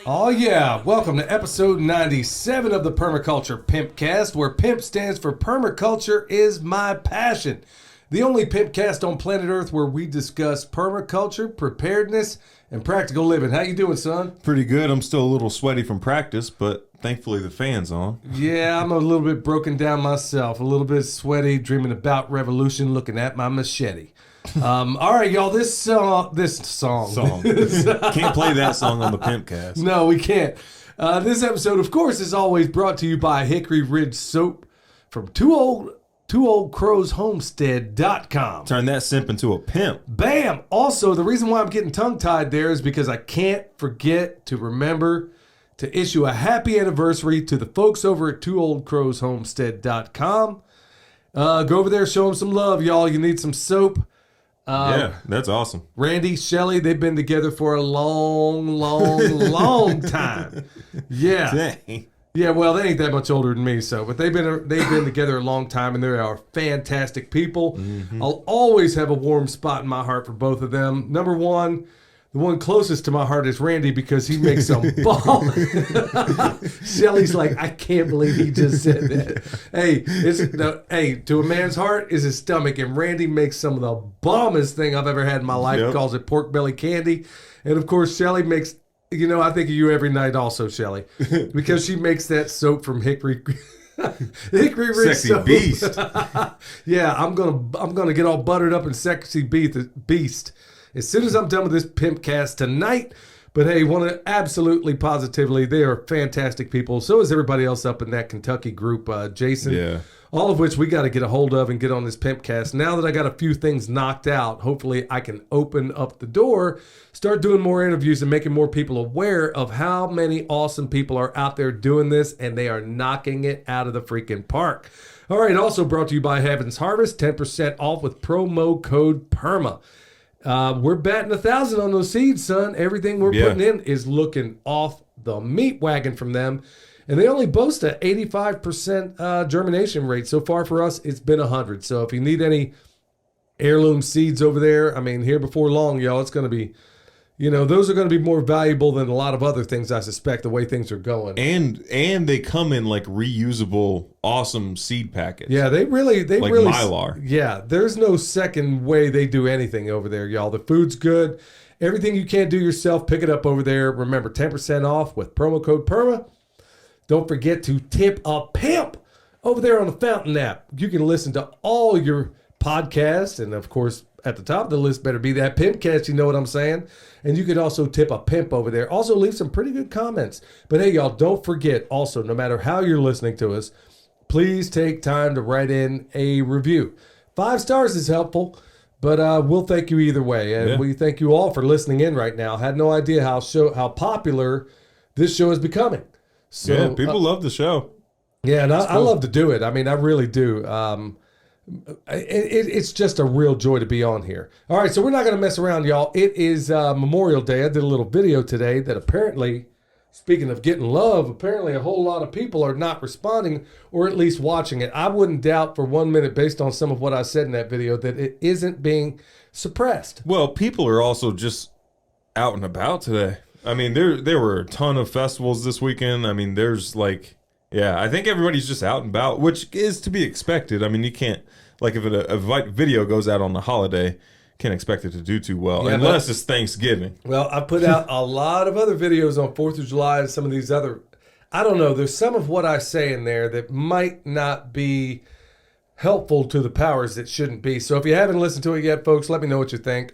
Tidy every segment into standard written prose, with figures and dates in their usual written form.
Oh yeah, welcome to episode 97 of the Permaculture PIMPcast, where PIMP stands for Permaculture is my passion. The only PIMPcast on planet Earth where we discuss permaculture, preparedness, and practical living. How you doing, son? Pretty good. I'm still a little sweaty from practice, but thankfully the fan's on. Yeah, I'm a little bit broken down myself, a little bit sweaty, dreaming about revolution, looking at my machete. All right, y'all, this song. Can't play that song on the PIMPcast. No, we can't. This episode, of course, is always brought to you by Hickory Ridge Soap from Two Old Crows Homestead.com. Turn that simp into a pimp. Bam! Also, the reason why I'm getting tongue-tied there is because I can't forget to remember to issue a happy anniversary to the folks over at Two Old Crows Homestead.com. Go over there, show them some love, y'all. You need some soap. Yeah, that's awesome. Randy, Shelly, they've been together for a long time. Yeah. Dang. Yeah, well, they ain't that much older than me, but they've been together a long time, and they are fantastic people. Mm-hmm. I'll always have a warm spot in my heart for both of them. Number one, the one closest to my heart is Randy because he makes some ball. Shelly's like, I can't believe he just said that. Hey, to a man's heart is his stomach, and Randy makes some of the bombest thing I've ever had in my life. Yep. He calls it pork belly candy, and of course, Shelly makes. You know, I think of you every night also, Shelly, because she makes that soap from Hickory Ridge Sexy soap. Beast. Yeah, I'm gonna get all buttered up in Sexy Beast as soon as I'm done with this PIMPcast tonight. But hey, want to absolutely positively, they are fantastic people. So is everybody else up in that Kentucky group, Jason. Yeah. All of which we got to get a hold of and get on this PIMPcast. Now that I got a few things knocked out, hopefully I can open up the door, start doing more interviews and making more people aware of how many awesome people are out there doing this, and they are knocking it out of the freaking park. All right, also brought to you by Heaven's Harvest, 10% off with promo code PERMA. We're batting 1,000 on those seeds, son. Everything we're putting in is looking off the meat wagon from them. And they only boast an 85% germination rate. So far for us, it's been 100. So if you need any heirloom seeds over there, I mean, here before long, y'all, it's going to be, those are going to be more valuable than a lot of other things, I suspect, the way things are going. And they come in like reusable, awesome seed packets. Yeah, they really Mylar. Yeah, there's no second way they do anything over there, y'all. The food's good. Everything you can't do yourself, pick it up over there. Remember, 10% off with promo code PERMA. Don't forget to tip a pimp over there on the Fountain app. You can listen to all your podcasts. And, of course, at the top of the list better be that PIMPcast, you know what I'm saying? And you could also tip a pimp over there. Also, leave some pretty good comments. But, hey, y'all, don't forget, also, no matter how you're listening to us, please take time to write in a review. 5 stars is helpful, but we'll thank you either way. And we thank you all for listening in right now. Had no idea how popular this show is becoming. So, people love the show. Yeah, and I love to do it. I mean, I really do. It's just a real joy to be on here. All right, so we're not going to mess around, y'all. It is Memorial Day. I did a little video today that apparently, speaking of getting love, apparently a whole lot of people are not responding or at least watching it. I wouldn't doubt for 1 minute, based on some of what I said in that video, that it isn't being suppressed. Well, people are also just out and about today. I mean, there were a ton of festivals this weekend. I mean, there's I think everybody's just out and about, which is to be expected. I mean, you can't, if a video goes out on the holiday, can't expect it to do too well, unless it's Thanksgiving. Well, I put out a lot of other videos on 4th of July and some of these other, I don't know, there's some of what I say in there that might not be helpful to the powers that shouldn't be. So if you haven't listened to it yet, folks, let me know what you think.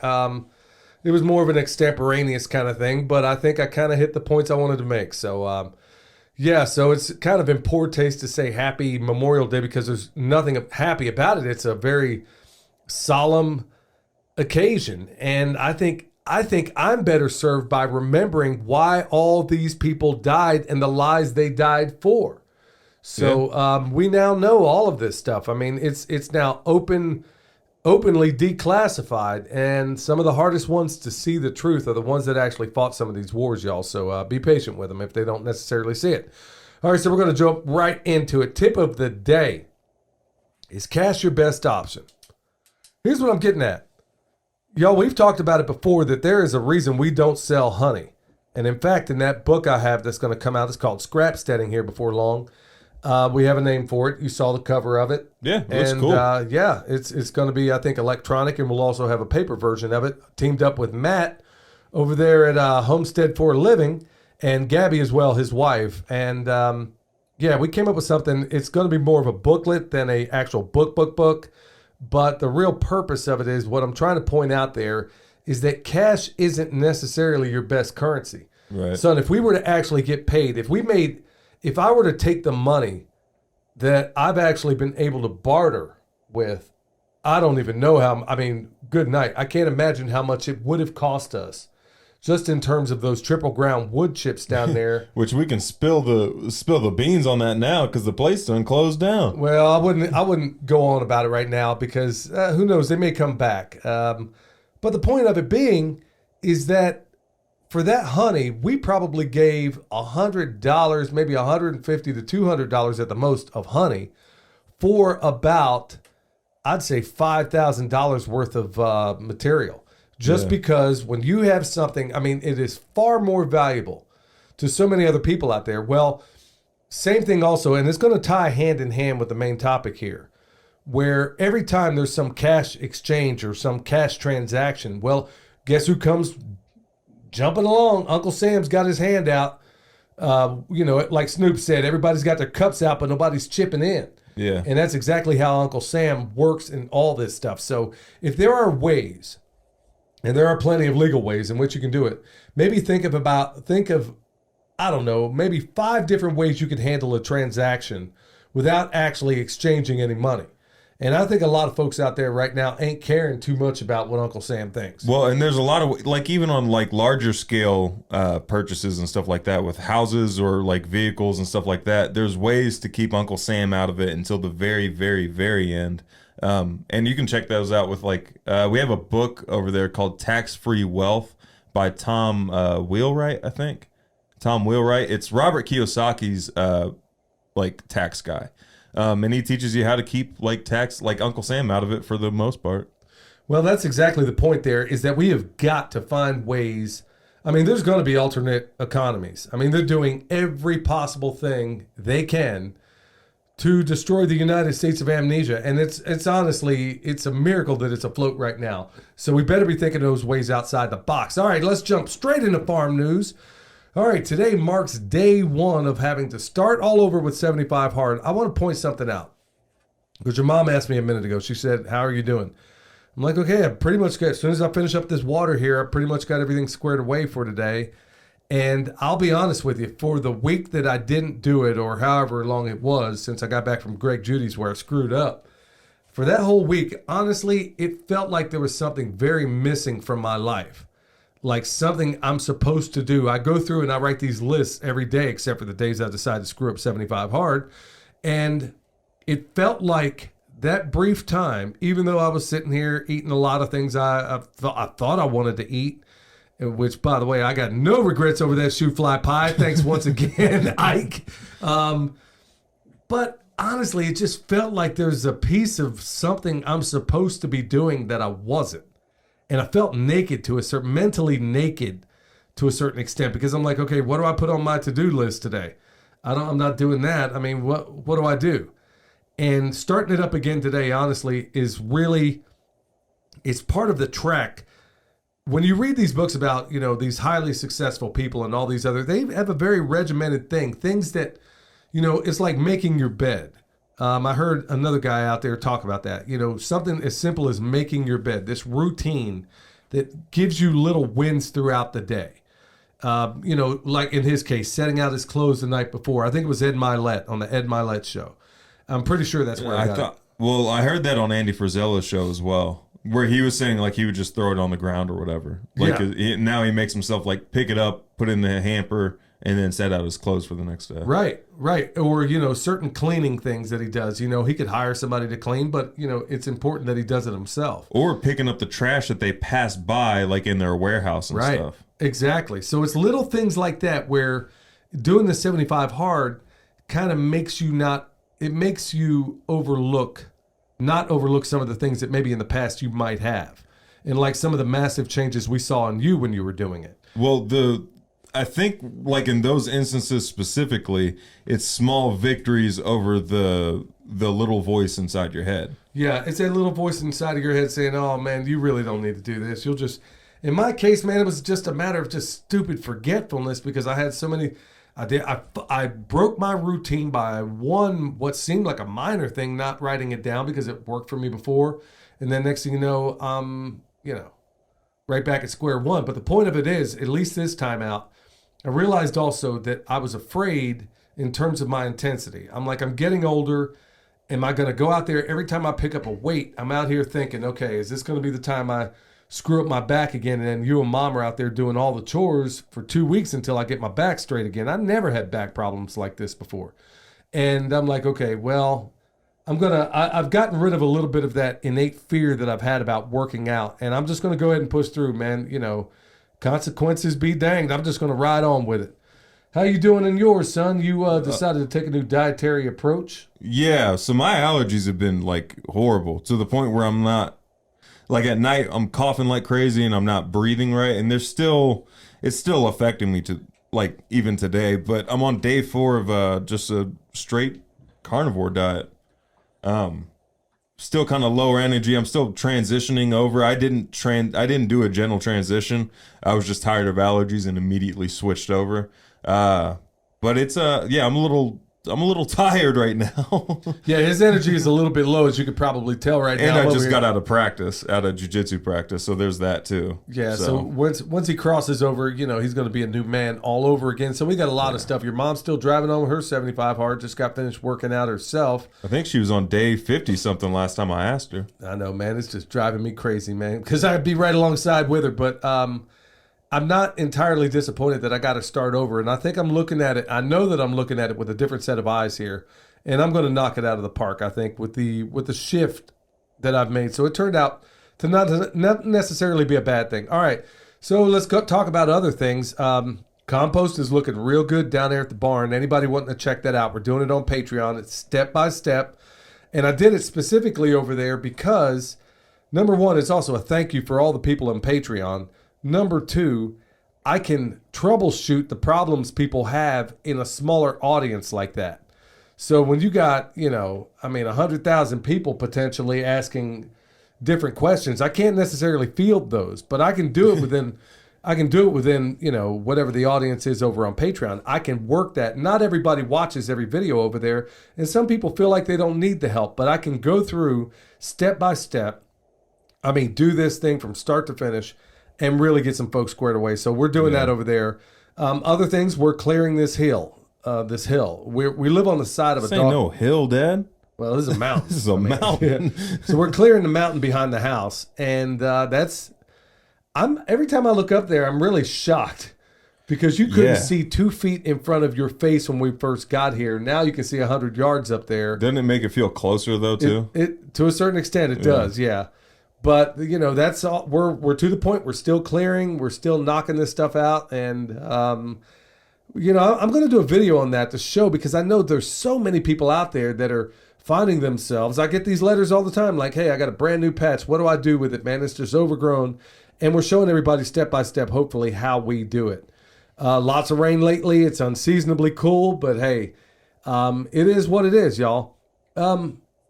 It was more of an extemporaneous kind of thing, but I think I kind of hit the points I wanted to make. So, so it's kind of in poor taste to say Happy Memorial Day because there's nothing happy about it. It's a very solemn occasion, and I think I'm better served by remembering why all these people died and the lies they died for. So we now know all of this stuff. I mean, it's now openly declassified, and some of the hardest ones to see the truth are the ones that actually fought some of these wars, y'all. So be patient with them if they don't necessarily see it. All right, so we're going to jump right into it. Tip of the day is cash your best option. Here's what I'm getting at. Y'all, we've talked about it before that there is a reason we don't sell honey. And in fact, in that book I have that's going to come out, it's called Scrapsteading here before long. We have a name for it. You saw the cover of it. Yeah, it looks and, cool. Yeah, it's going to be, I think, electronic, and we'll also have a paper version of it. Teamed up with Matt over there at Homestead for a Living, and Gabby as well, his wife. And yeah, we came up with something. It's going to be more of a booklet than a actual book. But the real purpose of it is, what I'm trying to point out there is that cash isn't necessarily your best currency. Right. So if we were to actually get paid, if I were to take the money that I've actually been able to barter with, I don't even know how, I mean, good night. I can't imagine how much it would have cost us just in terms of those triple ground wood chips down there. Which we can spill the beans on that now because the place done closed down. Well, I wouldn't go on about it right now because who knows, they may come back. But the point of it being is that for that honey, we probably gave $100, maybe $150 to $200 at the most of honey for about, I'd say, $5,000 worth of material. Just because when you have something, I mean, it is far more valuable to so many other people out there. Well, same thing also, and it's going to tie hand in hand with the main topic here, where every time there's some cash exchange or some cash transaction, well, guess who comes jumping along? Uncle Sam's got his hand out. Like Snoop said, everybody's got their cups out, but nobody's chipping in. Yeah. And that's exactly how Uncle Sam works in all this stuff. So if there are ways, and there are plenty of legal ways in which you can do it, maybe think of, I don't know, maybe 5 different ways you could handle a transaction without actually exchanging any money. And I think a lot of folks out there right now ain't caring too much about what Uncle Sam thinks. Well, and there's a lot of, like, even on like larger scale purchases and stuff like that with houses or like vehicles and stuff like that, there's ways to keep Uncle Sam out of it until the very, very, very end. And you can check those out with like, we have a book over there called Tax-Free Wealth by Tom Wheelwright, I think. Tom Wheelwright. It's Robert Kiyosaki's like tax guy. And he teaches you how to keep like tax, like Uncle Sam out of it for the most part. Well, that's exactly the point there, is that we have got to find ways. I mean, there's going to be alternate economies. I mean, they're doing every possible thing they can to destroy the United States of amnesia. And it's honestly, it's a miracle that it's afloat right now. So we better be thinking those ways outside the box. All right, let's jump straight into farm news. All right, today marks day 1 of having to start all over with 75 hard. I want to point something out, because your mom asked me a minute ago. She said, how are you doing? I'm like, okay, I pretty much got, as soon as I finish up this water here, I pretty much got everything squared away for today. And I'll be honest with you, for the week that I didn't do it, or however long it was since I got back from Greg Judy's where I screwed up, for that whole week, honestly, it felt like there was something very missing from my life. Like something I'm supposed to do. I go through and I write these lists every day, except for the days I decide to screw up 75 hard. And it felt like that brief time, even though I was sitting here eating a lot of things I thought I wanted to eat, which, by the way, I got no regrets over that shoe fly pie. Thanks once again, Ike. But honestly, it just felt like there's a piece of something I'm supposed to be doing that I wasn't. And I felt naked mentally naked to a certain extent, because I'm like, okay, what do I put on my to-do list today? I'm not doing that. I mean, what do I do? And starting it up again today, honestly, is really, it's part of the trek. When you read these books about, these highly successful people and all these other, they have a very regimented things that, it's like making your bed. I heard another guy out there talk about that. Something as simple as making your bed, this routine that gives you little wins throughout the day. Like in his case, setting out his clothes the night before. I think it was Ed Milet on the Ed Milet show. I'm pretty sure that's where I got it. Well, I heard that on Andy Frisella's show as well, where he was saying like he would just throw it on the ground or whatever. Like now he makes himself like pick it up, put it in the hamper, and then set out his clothes for the next day. Right. Or, certain cleaning things that he does. He could hire somebody to clean, but, it's important that he does it himself. Or picking up the trash that they pass by, like in their warehouse and stuff. Exactly. So it's little things like that where doing the 75 hard kind of makes you not overlook some of the things that maybe in the past you might have. And like some of the massive changes we saw in you when you were doing it. Well, I think like in those instances specifically, it's small victories over the little voice inside your head. Yeah, it's that little voice inside of your head saying, "Oh man, you really don't need to do this. You'll just." In my case, man, it was just a matter of just stupid forgetfulness because I had so many. I broke my routine by what seemed like a minor thing, not writing it down because it worked for me before, and then next thing you know, right back at square one. But the point of it is, at least this time out, I realized also that I was afraid in terms of my intensity. I'm like, I'm getting older. Am I going to go out there every time I pick up a weight? I'm out here thinking, okay, is this going to be the time I screw up my back again? And then you and mom are out there doing all the chores for 2 weeks until I get my back straight again. I never had back problems like this before. And I'm like, okay, well, I've gotten rid of a little bit of that innate fear that I've had about working out. And I'm just going to go ahead and push through, man. You know, consequences be danged. I'm just going to ride on with it. How you doing in yours, son? You decided to take a new dietary approach? Yeah, so my allergies have been like horrible to the point where I'm not, like at night I'm coughing like crazy and I'm not breathing right, and it's still affecting me to like even today. But I'm on day 4 of just a straight carnivore diet. Still kind of lower energy. I'm still transitioning over. I didn't do a gentle transition. I was just tired of allergies and immediately switched over. But it's yeah, I'm a little tired right now. Yeah, his energy is a little bit low, as you could probably tell right now. And I just got out of jiu-jitsu practice, so there's that too. Yeah, so once he crosses over, you know, he's going to be a new man all over again. So we got a lot of stuff. Your mom's still driving on her 75 hard, just got finished working out herself. I think she was on day 50 something last time I asked her. I know, man. It's just driving me crazy, man, because I'd be right alongside with her. But I'm not entirely disappointed that I got to start over. And I think I'm looking at it. I know that I'm looking at it with a different set of eyes here. And I'm going to knock it out of the park, I think, with the shift that I've made. So it turned out to not necessarily be a bad thing. All right. So let's go talk about other things. Compost is looking real good down there at the barn. Anybody wanting to check that out, we're doing it on Patreon. It's step by step. And I did it specifically over there because, number one, it's also a thank you for all the people on Patreon. Number two, I can troubleshoot the problems people have in a smaller audience like that. So when you got, 100,000 people potentially asking different questions, I can't necessarily field those, but I can do it within, whatever the audience is over on Patreon. I can work that. Not everybody watches every video over there, and some people feel like they don't need the help, but I can go through step by step. Do this thing from start to finish and really get some folks squared away. So we're doing that over there. Other things, we're clearing this hill. We live on the side of a dog. No hill, Dad. Well, this is a mountain. This is a mountain. Yeah. So we're clearing the mountain behind the house, and every time I look up there, I'm really shocked because you couldn't see 2 feet in front of your face when we first got here. Now you can see 100 yards up there. Doesn't it make it feel closer though too? It to a certain extent it does, yeah. But that's all. We're to the point. We're still clearing. We're still knocking this stuff out, and I'm going to do a video on that to show, because I know there's so many people out there that are finding themselves. I get these letters all the time, like, "Hey, I got a brand new patch. What do I do with it, man? It's just overgrown." And we're showing everybody step by step, hopefully, how we do it. Lots of rain lately. It's unseasonably cool, but hey, it is what it is, y'all.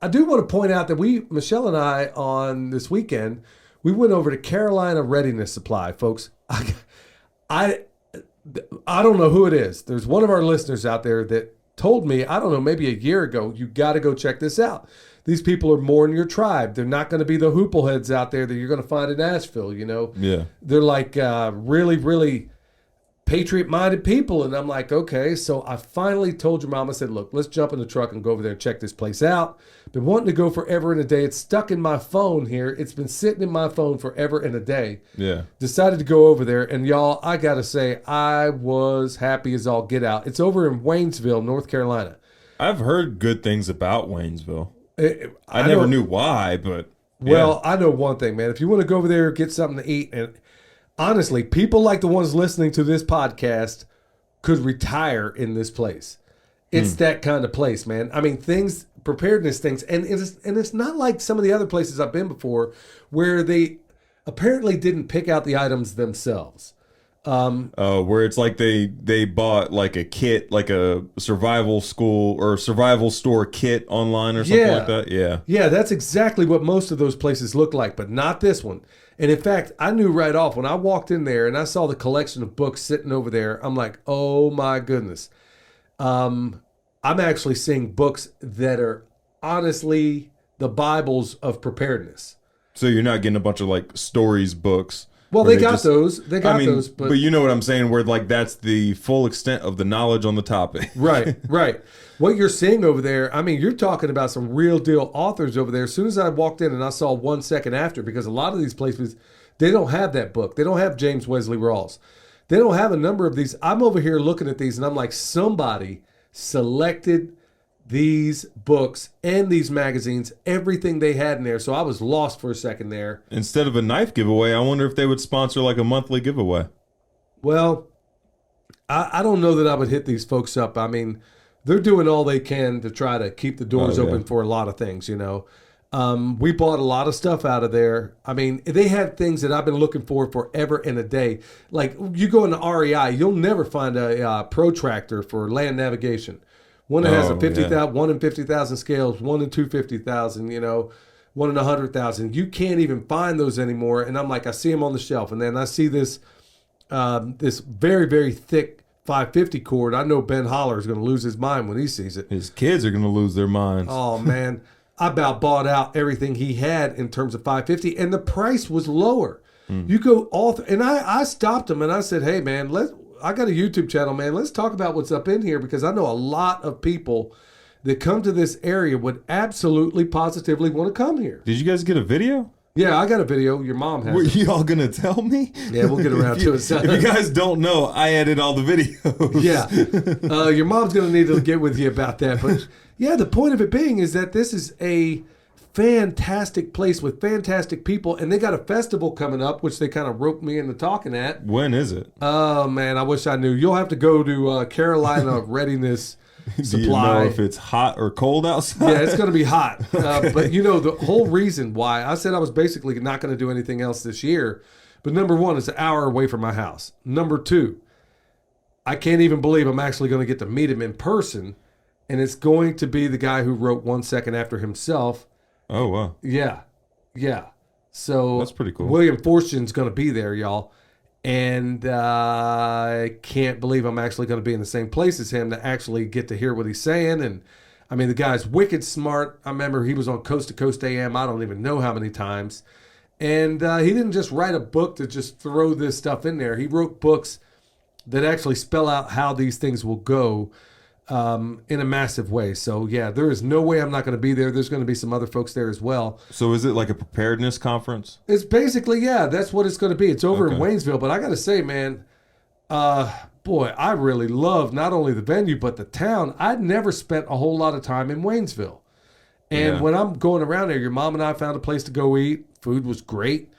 I do want to point out that Michelle and I, on this weekend, we went over to Carolina Readiness Supply, folks. I don't know who it is. There's one of our listeners out there that told me, I don't know, maybe a year ago, you got to go check this out. These people are more in your tribe. They're not going to be the hoople heads out there that you're going to find in Nashville, Yeah. They're like really, really patriot-minded people. And I'm like, okay. So I finally told your mom, I said, look, let's jump in the truck and go over there and check this place out. Been wanting to go forever and a day. It's stuck in my phone here. It's been sitting in my phone forever and a day. Yeah. Decided to go over there. And y'all, I got to say, I was happy as all get out. It's over in Waynesville, North Carolina. I've heard good things about Waynesville. I never knew why, but... Well, I know one thing, man. If you want to go over there, get something to eat, and honestly, people like the ones listening to this podcast could retire in this place. It's that kind of place, man. Preparedness things, and it's not like some of the other places I've been before where they apparently didn't pick out the items themselves. Where it's like they bought like a kit, like a survival school or survival store kit online or something like that. Yeah. Yeah, that's exactly what most of those places look like, but not this one. And in fact, I knew right off when I walked in there and I saw the collection of books sitting over there. I'm like, oh my goodness. I'm actually seeing books that are honestly the Bibles of preparedness. So you're not getting a bunch of like stories books. Well, they got those. They got those. But you know what I'm saying, where like that's the full extent of the knowledge on the topic. Right. What you're seeing over there, I mean, you're talking about some real deal authors over there. As soon as I walked in and I saw 1 second after, because a lot of these places, they don't have that book. They don't have James Wesley Rawls. They don't have a number of these. I'm over here looking at these and I'm like, somebody selected these books and these magazines, everything they had in there. So I was lost for a second there. Instead of a knife giveaway, I wonder if they would sponsor like a monthly giveaway. Well, I don't know that I would hit these folks up. I mean, they're doing all they can to try to keep the doors open for a lot of things, you know. We bought a lot of stuff out of there. I mean, they had things that I've been looking for forever and a day. Like you go into REI, you'll never find a protractor for land navigation. One that has a 50,000, 1 in 50,000 scales, 1 in 250,000, you know, 1 in 100,000. You can't even find those anymore. And I'm like, I see them on the shelf, and then I see this this very, very thick 550 cord. I know Ben Holler is going to lose his mind when he sees it. His kids are going to lose their minds. Oh man, I about bought out everything he had in terms of 550, and the price was lower. You go all and I stopped him and I said, hey man, I got a YouTube channel, man. Let's talk about what's up in here, because I know a lot of people that come to this area would absolutely, positively want to come here. Did you guys get a video? Yeah, I got a video. Your mom has. Were you all going to tell me? Yeah, we'll get around to it. If you guys don't know, I edit all the videos. Yeah. Your mom's going to need to get with you about that. But yeah, the point of it being is that this is a fantastic place with fantastic people, and they got a festival coming up, which they kind of roped me into talking at. When is it? Oh man, I wish I knew. You'll have to go to Carolina Readiness Supply. Do you know if it's hot or cold outside? Yeah, it's going to be hot. But you know, the whole reason why I said I was basically not going to do anything else this year, but number one, it's an hour away from my house. Number two, I can't even believe I'm actually going to get to meet him in person, and it's going to be the guy who wrote 1 Second After himself. Oh, wow. Yeah. So that's pretty cool. William Fortune's going to be there, y'all. And I can't believe I'm actually going to be in the same place as him to actually get to hear what he's saying. And I mean, the guy's wicked smart. I remember he was on Coast to Coast AM. I don't even know how many times. And he didn't just write a book to just throw this stuff in there. He wrote books that actually spell out how these things will go in a massive way. So yeah, there is no way I'm not going to be there. There's going to be some other folks there as well. So is it like a preparedness conference? It's basically, yeah, that's what it's going to be. It's over in Waynesville, but I got to say, man, boy, I really love not only the venue, but the town. I'd never spent a whole lot of time in Waynesville. And when I'm going around there, your mom and I found a place to go eat. Food was great.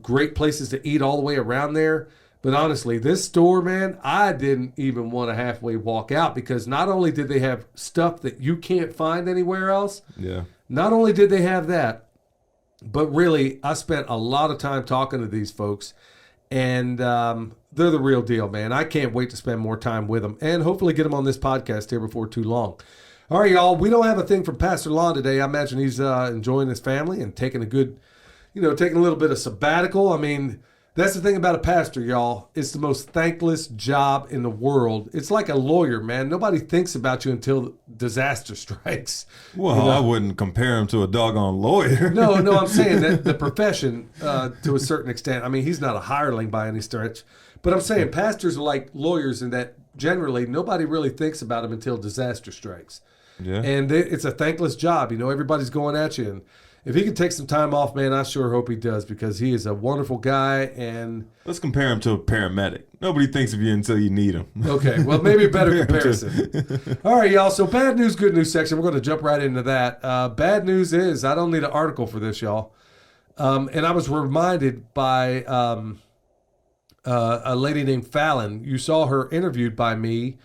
Great places to eat all the way around there. But honestly, this store, man, I didn't even want to halfway walk out, because not only did they have stuff that you can't find anywhere else, not only did they have that, but really, I spent a lot of time talking to these folks, and they're the real deal, man. I can't wait to spend more time with them and hopefully get them on this podcast here before too long. All right, y'all, we don't have a thing from Pastor Lon today. I imagine he's enjoying his family and taking a good, taking a little bit of sabbatical. I mean, that's the thing about a pastor, y'all. It's the most thankless job in the world. It's like a lawyer, man. Nobody thinks about you until disaster strikes. Well, I wouldn't compare him to a doggone lawyer. No, I'm saying that the profession, to a certain extent, I mean, he's not a hireling by any stretch. But I'm saying pastors are like lawyers in that generally nobody really thinks about them until disaster strikes. Yeah. And it's a thankless job. Everybody's going at you. And if he could take some time off, man, I sure hope he does, because he is a wonderful guy. And let's compare him to a paramedic. Nobody thinks of you until you need him. Okay, well, maybe a better comparison. All right, y'all. So bad news, good news section. We're going to jump right into that. Bad news is I don't need an article for this, y'all. And I was reminded by a lady named Fallon. You saw her interviewed by me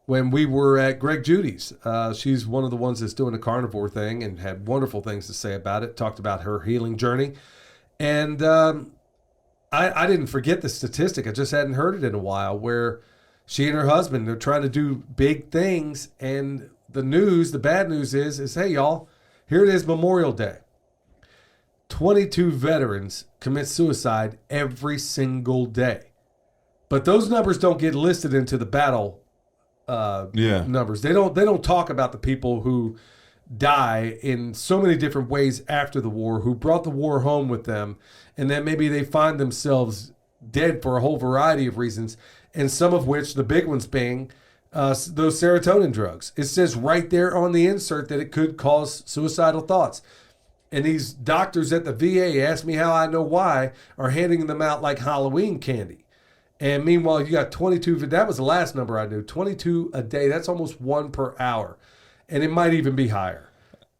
when we were at Greg Judy's. She's one of the ones that's doing the carnivore thing and had wonderful things to say about it. Talked about her healing journey. And I didn't forget the statistic. I just hadn't heard it in a while where she and her husband, they're trying to do big things. And the bad news is, hey, y'all, here it is Memorial Day. 22 veterans commit suicide every single day. But those numbers don't get listed into the battle numbers. They don't talk about the people who die in so many different ways after the war, who brought the war home with them, and then maybe they find themselves dead for a whole variety of reasons, and some of which, the big ones being those serotonin drugs. It says right there on the insert that it could cause suicidal thoughts. And these doctors at the VA, ask me how I know why, are handing them out like Halloween candy. And meanwhile, you got 22, that was the last number I knew, 22 a day. That's almost 1 per hour. And it might even be higher.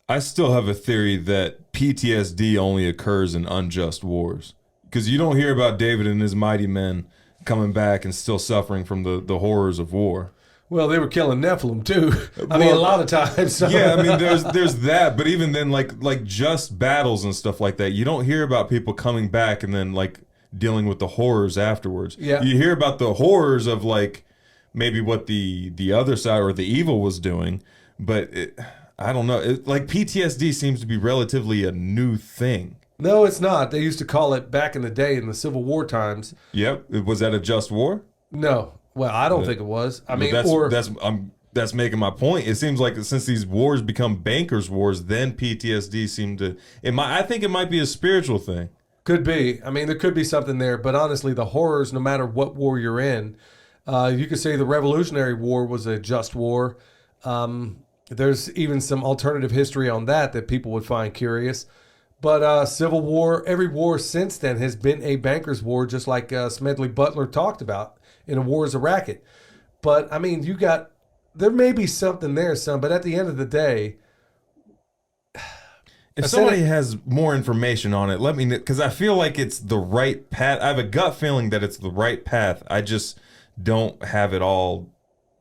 I still have a theory that PTSD only occurs in unjust wars. Because you don't hear about David and his mighty men coming back and still suffering from the horrors of war. Well, they were killing Nephilim too. I mean, a lot of times. So. Yeah, I mean, there's that, but even then, like just battles and stuff like that, you don't hear about people coming back and then like dealing with the horrors afterwards. Yeah, you hear about the horrors of like maybe what the other side or the evil was doing, but I don't know. Like PTSD seems to be relatively a new thing. No, it's not. They used to call it back in the day in the Civil War times. Yep. Was that a just war? No. Well, I don't think it was. I mean, that's making my point. It seems like since these wars become bankers' wars, then PTSD seemed to. I think it might be a spiritual thing. Could be. I mean, there could be something there. But honestly, the horrors, no matter what war you're in, you could say the Revolutionary War was a just war. There's even some alternative history on that people would find curious. But Civil War, every war since then has been a banker's war, just like Smedley Butler talked about. In a war is a racket. But, I mean, there may be something there, son, but at the end of the day... If somebody has more information on it, let me know, because I feel like it's the right path. I have a gut feeling that it's the right path. I just don't have it all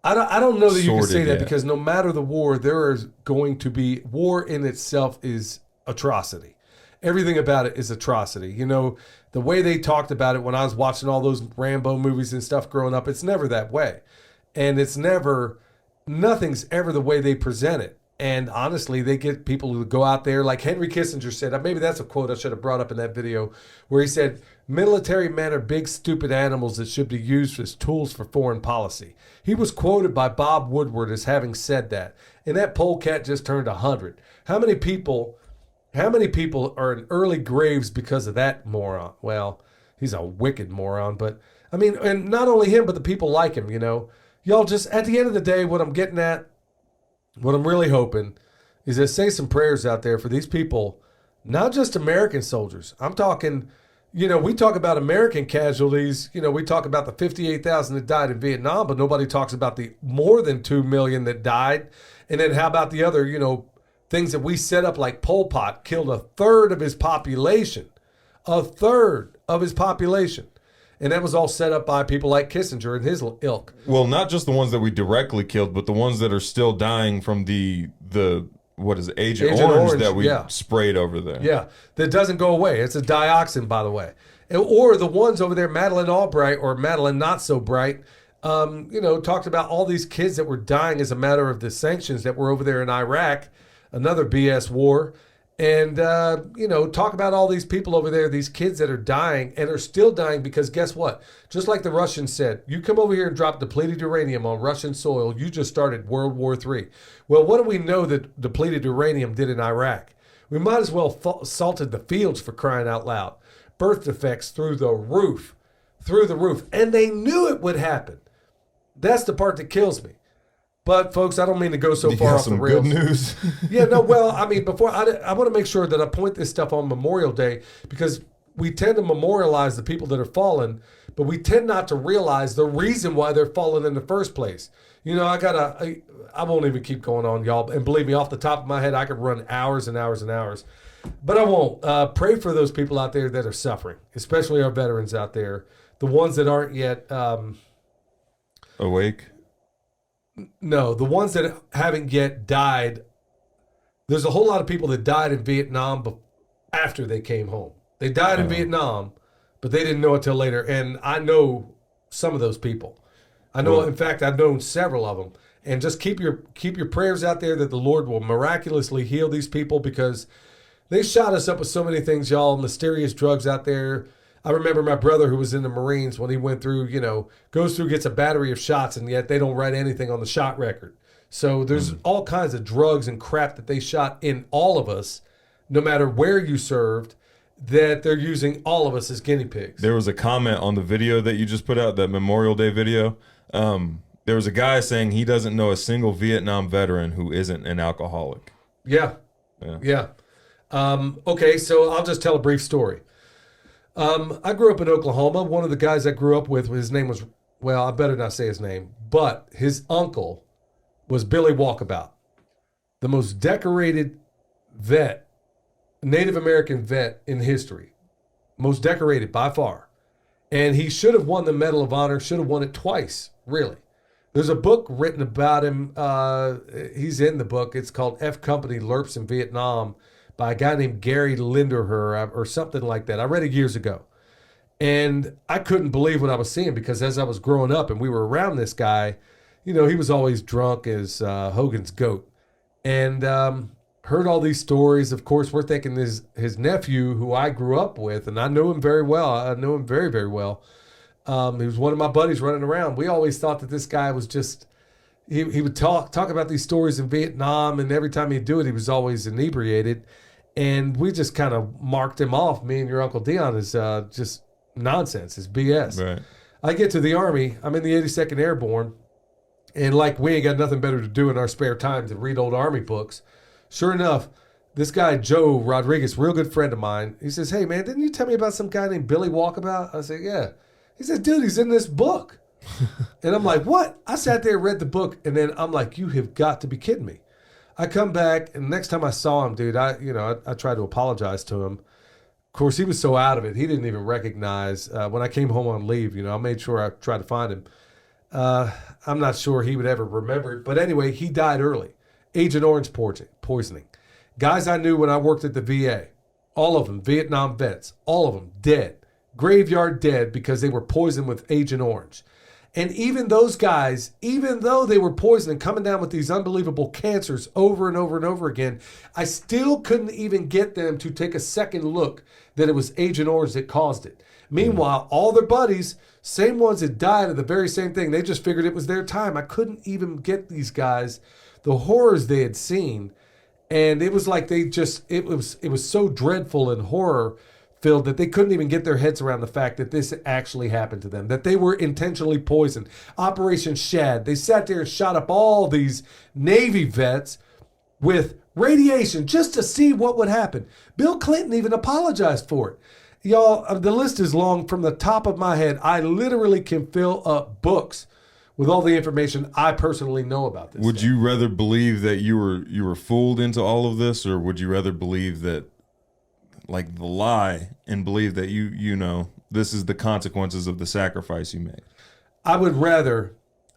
I don't know that you can say yet. that, because no matter the war, there is going to be... War in itself is atrocity. Everything about it is atrocity. You know, the way they talked about it when I was watching all those Rambo movies and stuff growing up, it's never that way. And nothing's ever the way they present it. And honestly, they get people who go out there, like Henry Kissinger said, maybe that's a quote I should have brought up in that video, where he said, military men are big, stupid animals that should be used as tools for foreign policy. He was quoted by Bob Woodward as having said that. And that polecat just turned 100. How many people are in early graves because of that moron? Well, he's a wicked moron, but I mean, and not only him, but the people like him, you know. Y'all just, at the end of the day, what I'm getting at, what I'm really hoping is to say some prayers out there for these people, not just American soldiers. I'm talking, you know, we talk about American casualties, you know, we talk about the 58,000 that died in Vietnam, but nobody talks about the more than 2 million that died. And then how about the other, you know, things that we set up, like Pol Pot killed a third of his population. A third of his population. And that was all set up by people like Kissinger and his ilk. Well, not just the ones that we directly killed, but the ones that are still dying from the what is it, Agent Orange that we sprayed over there. Yeah, that doesn't go away. It's a dioxin, by the way. Or the ones over there, Madeleine Albright or Madeleine Not So Bright, you know, talked about all these kids that were dying as a matter of the sanctions that were over there in Iraq. Another BS war, and, you know, talk about all these people over there, these kids that are dying and are still dying because guess what? Just like the Russians said, you come over here and drop depleted uranium on Russian soil, you just started World War III. Well, what do we know that depleted uranium did in Iraq? We might as well salted the fields, for crying out loud. Birth defects through the roof. And they knew it would happen. That's the part that kills me. But, folks, I don't mean to go so far off the rails. Good news. Yeah, no, well, I mean, before I want to make sure that I point this stuff on Memorial Day, because we tend to memorialize the people that are fallen, but we tend not to realize the reason why they're fallen in the first place. You know, I won't even keep going on, y'all. And believe me, off the top of my head, I could run hours and hours and hours. But I won't. Pray for those people out there that are suffering, especially our veterans out there, the ones that aren't yet awake. No, the ones that haven't yet died. There's a whole lot of people that died in Vietnam after they came home. They died in Vietnam, but they didn't know it till later. And I know some of those people. I know, in fact, I've known several of them. And just keep your prayers out there that the Lord will miraculously heal these people, because they shot us up with so many things, y'all. Mysterious drugs out there. I remember my brother who was in the Marines, when he went through, goes through, gets a battery of shots, and yet they don't write anything on the shot record. So there's all kinds of drugs and crap that they shot in all of us, no matter where you served, that they're using all of us as guinea pigs. There was a comment on the video that you just put out, that Memorial Day video. There was a guy saying he doesn't know a single Vietnam veteran who isn't an alcoholic. Yeah. Okay, so I'll just tell a brief story. I grew up in Oklahoma. One of the guys I grew up with, his name was, well, I better not say his name, but his uncle was Billy Walkabout, the most decorated vet, Native American vet in history. Most decorated by far. And he should have won the Medal of Honor, should have won it twice, really. There's a book written about him. He's in the book. It's called F Company Lerps in Vietnam, by a guy named Gary Linderher or something like that. I read it years ago. And I couldn't believe what I was seeing, because as I was growing up and we were around this guy, he was always drunk as Hogan's goat. And heard all these stories. Of course, we're thinking his nephew, who I grew up with, and I knew him very well. I knew him very, very well. He was one of my buddies running around. We always thought that this guy was just, he would talk about these stories in Vietnam, and every time he'd do it, he was always inebriated. And we just kind of marked him off, me and your Uncle Dion, as just nonsense, as BS. Right. I get to the Army. I'm in the 82nd Airborne, and like we ain't got nothing better to do in our spare time than read old Army books. Sure enough, this guy, Joe Rodriguez, real good friend of mine, he says, "Hey, man, didn't you tell me about some guy named Billy Walkabout?" I said, "Yeah." He says, "Dude, he's in this book." And I'm like, "What?" I sat there, read the book, and then I'm like, "You have got to be kidding me." I come back, and next time I saw him, dude, I tried to apologize to him. Of course, he was so out of it, he didn't even recognize. When I came home on leave, I made sure I tried to find him. I'm not sure he would ever remember it. But anyway, he died early. Agent Orange poisoning. Guys I knew when I worked at the VA, all of them, Vietnam vets, all of them dead. Graveyard dead because they were poisoned with Agent Orange. And even those guys, even though they were poisoned and coming down with these unbelievable cancers over and over and over again, I still couldn't even get them to take a second look that it was Agent Orange that caused it. Meanwhile, all their buddies, same ones that died of the very same thing, they just figured it was their time. I couldn't even get these guys the horrors they had seen. And it was like it was so dreadful and horror filled that they couldn't even get their heads around the fact that this actually happened to them, that they were intentionally poisoned. Operation Shad. They sat there and shot up all these Navy vets with radiation just to see what would happen. Bill Clinton even apologized for it. Y'all, the list is long from the top of my head. I literally can fill up books with all the information I personally know about this. Would you rather believe that you were fooled into all of this, or would you rather believe that, like, the lie, and believe that you know this is the consequences of the sacrifice you made? I would rather.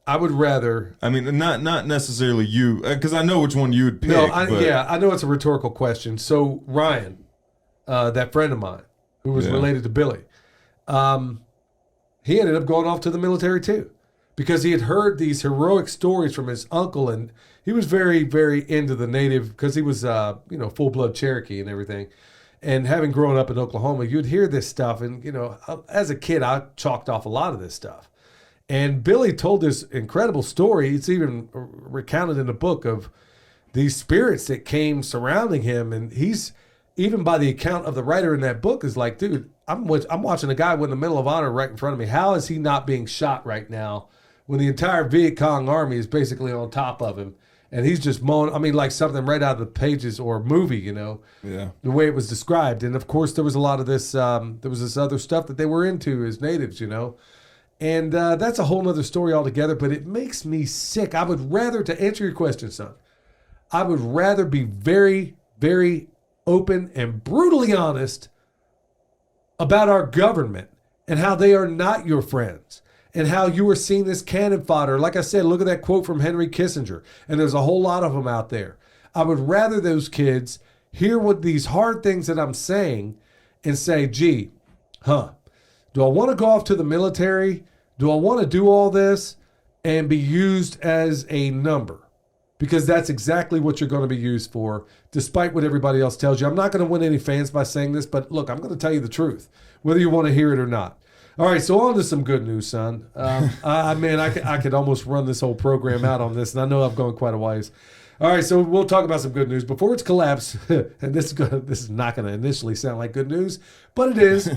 I mean, not necessarily you, because I know which one you would pick. No, I know it's a rhetorical question. So Ryan, that friend of mine who was related to Billy, he ended up going off to the military too, because he had heard these heroic stories from his uncle, and he was very, very into the native, because he was full-blood Cherokee and everything. And having grown up in Oklahoma, you'd hear this stuff. And, as a kid, I chalked off a lot of this stuff. And Billy told this incredible story. It's even recounted in the book of these spirits that came surrounding him. And he's, even by the account of the writer in that book, is like, dude, I'm watching a guy win the Medal of Honor right in front of me. How is he not being shot right now when the entire Viet Cong army is basically on top of him? And he's just moaning, like something right out of the pages or a movie, Yeah. The way it was described. And of course, there was a lot of this, there was this other stuff that they were into as natives, And that's a whole nother story altogether, but it makes me sick. I would rather, to answer your question, son, I would rather be very, very open and brutally honest about our government and how they are not your friends. And how you were seeing this cannon fodder. Like I said, look at that quote from Henry Kissinger. And there's a whole lot of them out there. I would rather those kids hear what these hard things that I'm saying and say, gee, Do I want to go off to the military? Do I want to do all this and be used as a number? Because that's exactly what you're going to be used for, despite what everybody else tells you. I'm not going to win any fans by saying this, but look, I'm going to tell you the truth, whether you want to hear it or not. All right, so on to some good news, son. I could almost run this whole program out on this, and I know I've gone quite a ways. All right, so we'll talk about some good news. Before it's collapsed, and this is not going to initially sound like good news, but it is.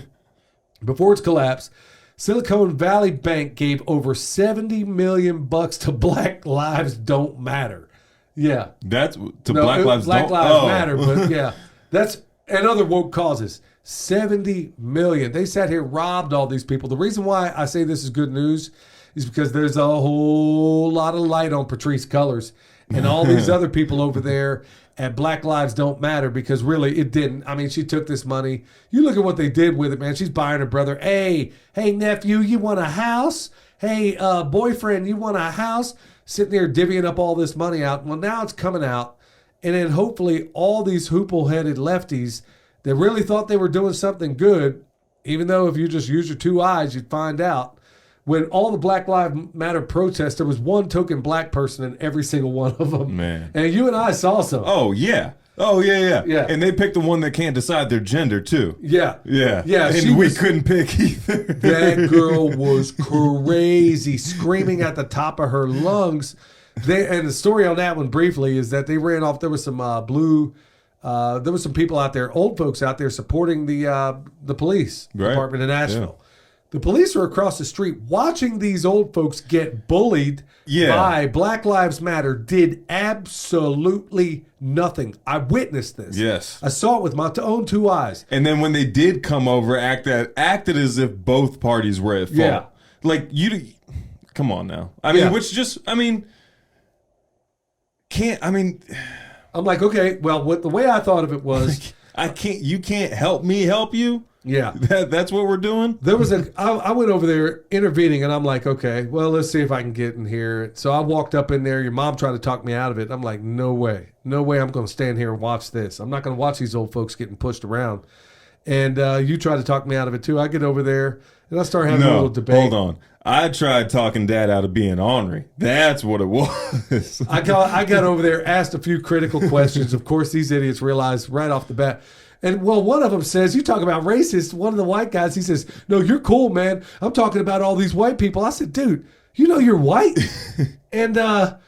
Before it's collapsed, Silicon Valley Bank gave over $70 million to Black Lives Don't Matter. Yeah. That's to no, Black Lives Black Lives Matter, but yeah. That's and other woke causes. $70 million. They sat here, robbed all these people. The reason why I say this is good news is because there's a whole lot of light on Patrice Cullors and all these other people over there at Black Lives Don't Matter, because really it didn't. I mean, she took this money. You look at what they did with it, man. She's buying her brother, hey, nephew, you want a house? Hey, boyfriend, you want a house? Sitting there divvying up all this money out. Well, now it's coming out. And then hopefully all these hoople-headed lefties that really thought they were doing something good, even though if you just use your two eyes, you'd find out. When all the Black Lives Matter protests, there was one token black person in every single one of them. Man. And you and I saw some. Oh, yeah. Yeah. And they picked the one that can't decide their gender, too. Yeah. And we couldn't pick either. That girl was crazy, screaming at the top of her lungs. And the story on that one briefly is that they ran off. There was some there was some people out there, old folks out there supporting the police department in Nashville. Yeah. The police are across the street watching these old folks get bullied by Black Lives Matter, did absolutely nothing. I witnessed this. Yes. I saw it with my own two eyes. And then when they did come over, acted as if both parties were at fault. Yeah. Like, come on now. I mean, I'm like, okay, well, the way I thought of it was... you can't help me help you? Yeah. That's what we're doing? There was I went over there intervening, and I'm like, okay, well, let's see if I can get in here. So I walked up in there. Your mom tried to talk me out of it. I'm like, no way I'm going to stand here and watch this. I'm not going to watch these old folks getting pushed around. And you tried to talk me out of it, too. I get over there, and I start having a little debate. Hold on. I tried talking Dad out of being ornery. That's what it was. I got over there, asked a few critical questions. Of course, these idiots realized right off the bat. And, well, one of them says, you talk about racist. One of the white guys, he says, no, you're cool, man. I'm talking about all these white people. I said, dude, you know you're white. And, and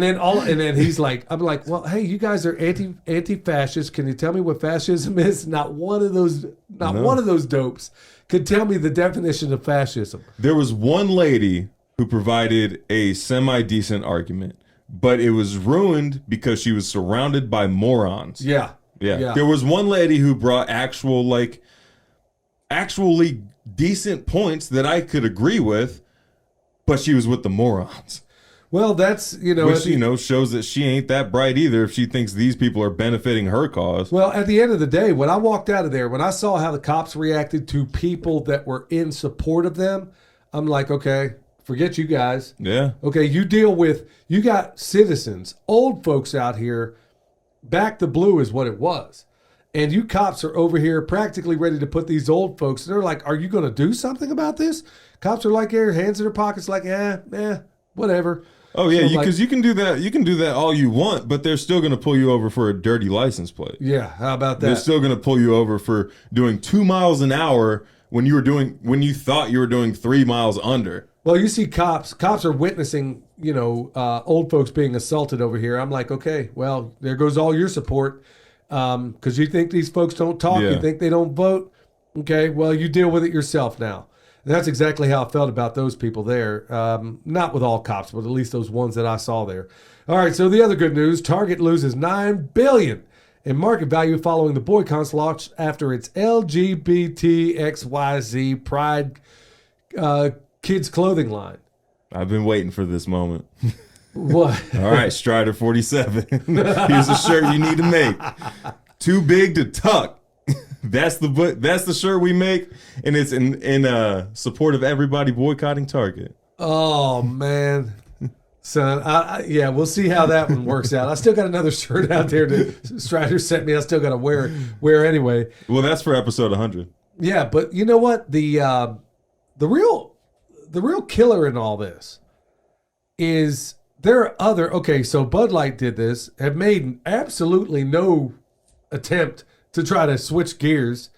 then he's like, I'm like, well, hey, you guys are anti-fascist. Can you tell me what fascism is? Not one of those dopes could tell me the definition of fascism. There was one lady who provided a semi-decent argument, but it was ruined because she was surrounded by morons. Yeah. There was one lady who brought actually decent points that I could agree with, but she was with the morons. Well, that's, which, shows that she ain't that bright either if she thinks these people are benefiting her cause. Well, at the end of the day, when I walked out of there, when I saw how the cops reacted to people that were in support of them, I'm like, okay, forget you guys. Yeah. Okay, you got citizens, old folks out here. Back the blue is what it was. And you cops are over here practically ready to put these old folks. They're like, are you going to do something about this? Cops are like, their hands in their pockets like, whatever. Oh, yeah, because you can do that. You can do that all you want, but they're still going to pull you over for a dirty license plate. Yeah, how about that? They're still going to pull you over for doing 2 miles an hour when you thought you were doing 3 miles under. Well, you see cops are witnessing, old folks being assaulted over here. I'm like, okay, well, there goes all your support because you think these folks don't talk. Yeah. You think they don't vote. Okay, well, you deal with it yourself now. And that's exactly how I felt about those people there. Not with all cops, but at least those ones that I saw there. All right, so the other good news, Target loses $9 billion in market value following the boycott launch after its LGBTXYZ Pride kids clothing line. I've been waiting for this moment. What? All right, Strider 47. Here's a shirt you need to make. Too big to tuck. That's the shirt we make, and it's in support of everybody boycotting Target. Oh man, son. We'll see how that one works out. I still got another shirt out there that Strider sent me. I still got to wear anyway. Well, that's for episode 100. Yeah, but you know what? The real killer in all this is there are other. Okay, so Bud Light did this, have made absolutely no attempt to try to switch gears.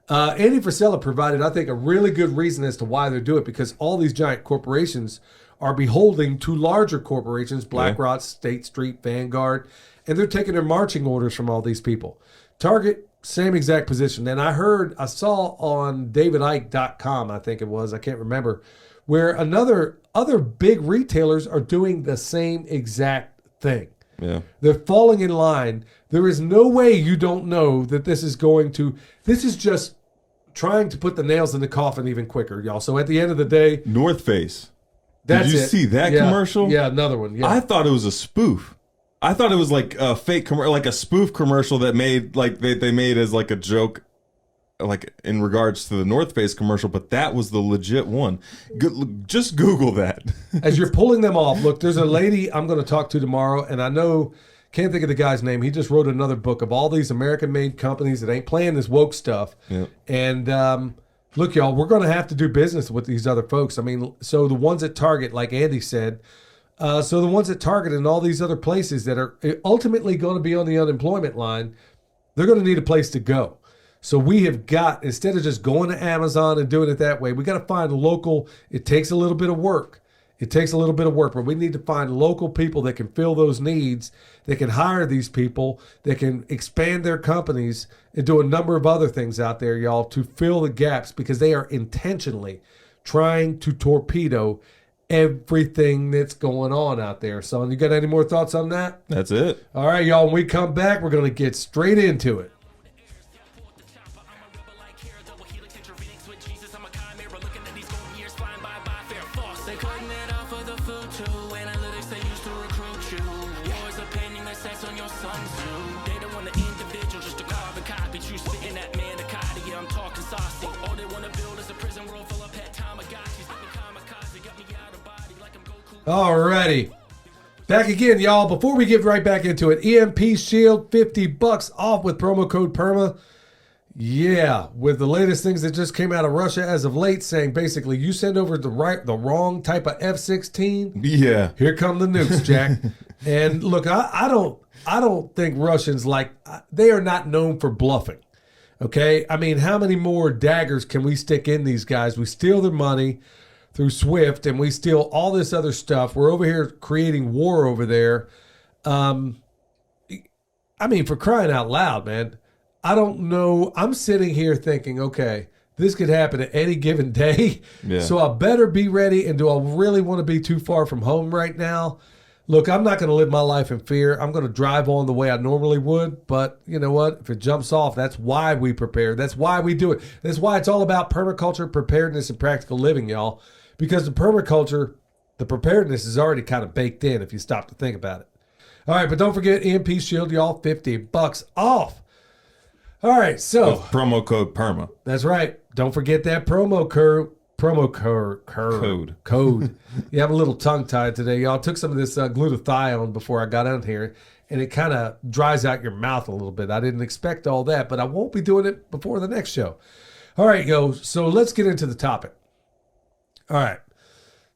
Andy Frisella provided, I think, a really good reason as to why they do it, because all these giant corporations are beholding to larger corporations, BlackRock, State Street, Vanguard, and they're taking their marching orders from all these people. Target, same exact position. And I saw on davidike.com, I think it was, I can't remember, where other big retailers are doing the same exact thing. Yeah. They're falling in line. There is no way you don't know that this is just trying to put the nails in the coffin even quicker, y'all. So at the end of the day, North Face. that's Did you it. see that Yeah, commercial? Yeah, another one. Yeah. I thought it was a spoof. I thought it was like a fake like a spoof commercial that made like they made as like a joke, like in regards to the North Face commercial, but that was the legit one. Just Google that. As you're pulling them off, look, there's a lady I'm going to talk to tomorrow, and I know, can't think of the guy's name. He just wrote another book of all these American-made companies that ain't playing this woke stuff. Yeah. And look, y'all, we're going to have to do business with these other folks. I mean, so the ones at Target, like Andy said, so the ones at Target and all these other places that are ultimately going to be on the unemployment line, they're going to need a place to go. So we have got, instead of just going to Amazon and doing it that way, we got to find local. It takes a little bit of work. But we need to find local people that can fill those needs, that can hire these people, that can expand their companies and do a number of other things out there, y'all, to fill the gaps, because they are intentionally trying to torpedo everything that's going on out there. Son, you got any more thoughts on that? That's it. All right, y'all, when we come back, we're going to get straight into it. Alrighty. Back again, y'all. Before we get right back into it, EMP Shield, $50 off with promo code PERMA. Yeah, with the latest things that just came out of Russia as of late, saying basically you send over the wrong type of F-16. Yeah. Here come the nukes, Jack. And look, I don't think Russians they are not known for bluffing. Okay? I mean, how many more daggers can we stick in these guys? We steal their money through SWIFT, and we steal all this other stuff. We're over here creating war over there. I mean, for crying out loud, man. I don't know. I'm sitting here thinking, okay, this could happen at any given day. Yeah. So I better be ready. And do I really want to be too far from home right now? Look, I'm not going to live my life in fear. I'm going to drive on the way I normally would. But you know what? If it jumps off, that's why we prepare. That's why we do it. That's why it's all about permaculture, preparedness, and practical living, y'all. Because the permaculture, the preparedness is already kind of baked in if you stop to think about it. All right, but don't forget EMP Shield, y'all, $50 off. All right, so With promo code PERMA. That's right. Don't forget that promo code. Yeah, I'm a little tongue-tied today, y'all. Took some of this glutathione before I got on here, and it kind of dries out your mouth a little bit. I didn't expect all that, but I won't be doing it before the next show. All right, yo, so let's get into the topic. All right.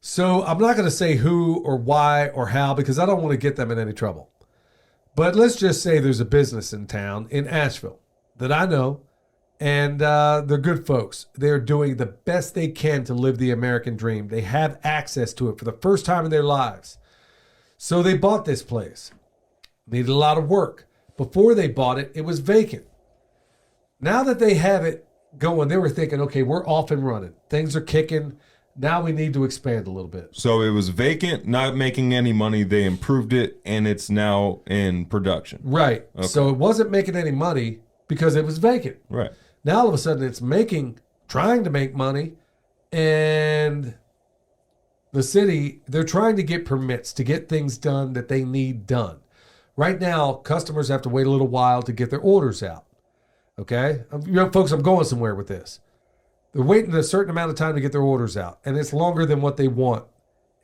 So I'm not going to say who or why or how, because I don't want to get them in any trouble. But let's just say there's a business in town in Asheville that I know, and they're good folks. They're doing the best they can to live the American dream. They have access to it for the first time in their lives. So they bought this place. Needed a lot of work. Before they bought it, it was vacant. Now that they have it going, they were thinking, okay, we're off and running. Things are kicking. Now we need to expand a little bit. So it was vacant, not making any money. They improved it, and it's now in production. Right. Okay. So it wasn't making any money because it was vacant. Right. Now all of a sudden it's trying to make money, and the city, they're trying to get permits to get things done that they need done. Right now, customers have to wait a little while to get their orders out. Okay? You know, folks, I'm going somewhere with this. They're waiting a certain amount of time to get their orders out, and it's longer than what they want.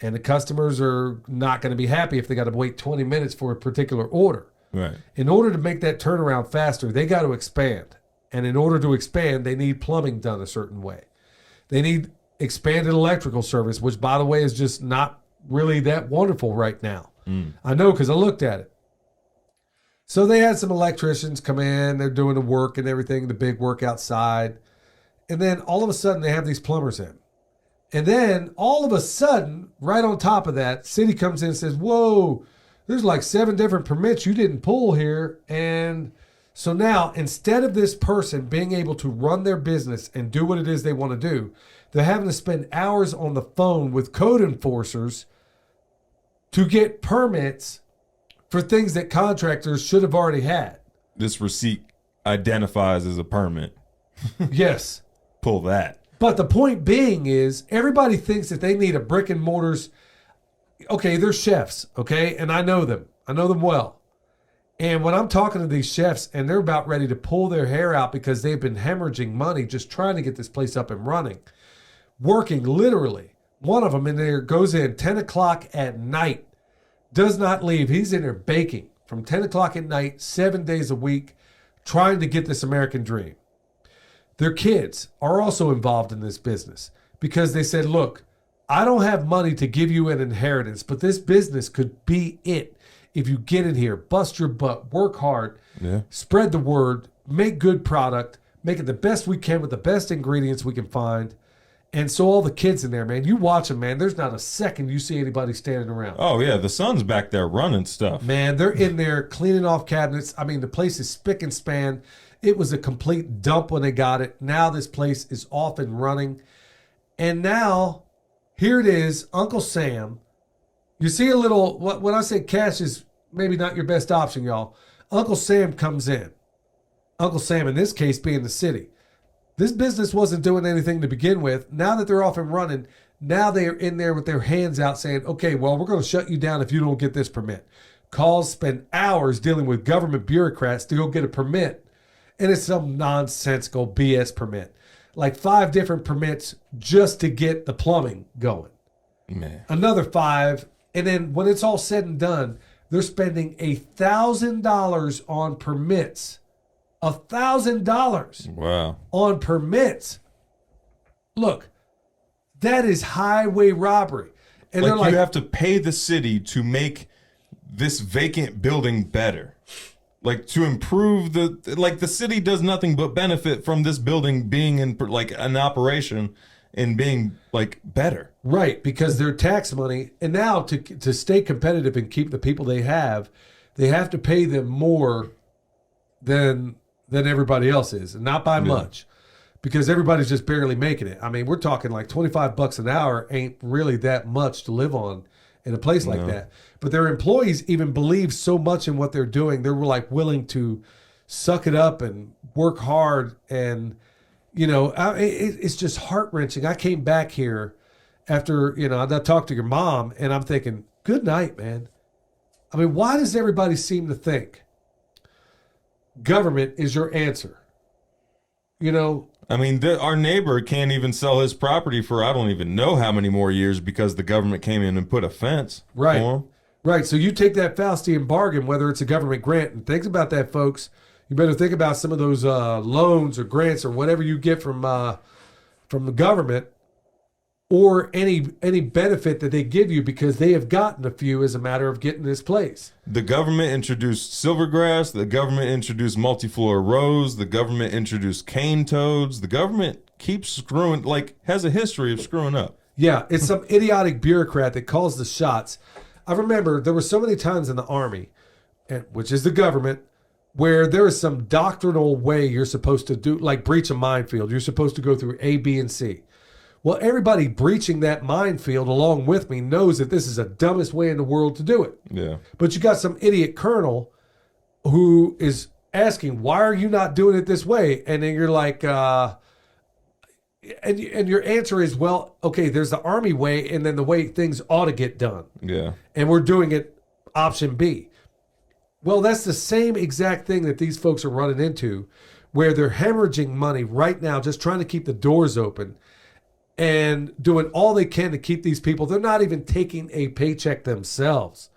And the customers are not going to be happy if they got to wait 20 minutes for a particular order. Right. In order to make that turnaround faster, they got to expand. And in order to expand, they need plumbing done a certain way. They need expanded electrical service, which, by the way, is just not really that wonderful right now. I know because I looked at it. So they had some electricians come in. They're doing the work and everything, the big work outside. And then all of a sudden, they have these plumbers in. And then all of a sudden, right on top of that, city comes in and says, whoa, there's like 7 different permits you didn't pull here. And so now, instead of this person being able to run their business and do what it is they want to do, they're having to spend hours on the phone with code enforcers to get permits for things that contractors should have already had. This receipt identifies as a permit. Yes. Pull that. But the point being is everybody thinks that they need a brick and mortars. Okay, they're chefs, okay? And I know them. I know them well. And when I'm talking to these chefs and they're about ready to pull their hair out because they've been hemorrhaging money just trying to get this place up and running, working literally. One of them in there goes in 10 o'clock at night, does not leave. He's in there baking from 10 o'clock at night, 7 days a week, trying to get this American dream. Their kids are also involved in this business because they said, look, I don't have money to give you an inheritance, but this business could be it. If you get in here, bust your butt, work hard, spread the word, make good product, make it the best we can with the best ingredients we can find. And so all the kids in there, man, you watch them, man, there's not a second you see anybody standing around. Oh, yeah, the son's back there running stuff. Man, they're in there cleaning off cabinets. I mean, the place is spick and span. It was a complete dump when they got it. Now this place is off and running. And now, here it is, Uncle Sam. You see a little, when I say cash is maybe not your best option, y'all, Uncle Sam comes in. Uncle Sam, in this case, being the city. This business wasn't doing anything to begin with. Now that they're off and running, now they're in there with their hands out saying, okay, well, we're going to shut you down if you don't get this permit. Calls, spend hours dealing with government bureaucrats to go get a permit. And it's some nonsensical BS permit. Like 5 different permits just to get the plumbing going. Man. Another 5. And then when it's all said and done, they're spending $1,000 on permits. $1,000 Wow. on permits. Look, that is highway robbery. And Like they're like, you have to pay the city to make this vacant building better. Like to improve the city does nothing but benefit from this building being in like an operation and being like better. right, because their tax money, and now to stay competitive and keep the people they have to pay them more than everybody else is, and not by much, because everybody's just barely making it. I mean, we're talking like $25 an hour ain't really that much to live on in a place like that. But their employees even believe so much in what they're doing, they're like willing to suck it up and work hard. And it's just heart-wrenching. I came back here after I talked to your mom, and I'm thinking, good night, man. I mean, why does everybody seem to think government is your answer? I mean, our neighbor can't even sell his property for I don't even know how many more years because the government came in and put a fence for him. Right. So you take that Faustian bargain, whether it's a government grant, and think about that, folks. You better think about some of those loans or grants or whatever you get from the government, or any benefit that they give you, because they have gotten a few as a matter of getting this place. The government introduced silvergrass. The government introduced multiflora rose. The government introduced cane toads. The government keeps screwing, has a history of screwing up. Yeah, it's some idiotic bureaucrat that calls the shots. I remember there were so many times in the Army, which is the government, where there is some doctrinal way you're supposed to do, like breach a minefield. You're supposed to go through A, B, and C. Well, everybody breaching that minefield along with me knows that this is the dumbest way in the world to do it. Yeah. But you got some idiot colonel who is asking, why are you not doing it this way? And then you're like, and your answer is, well, okay, there's the Army way and then the way things ought to get done. Yeah. And we're doing it option B. Well, that's the same exact thing that these folks are running into, where they're hemorrhaging money right now, just trying to keep the doors open and doing all they can to keep these people. They're not even taking a paycheck themselves.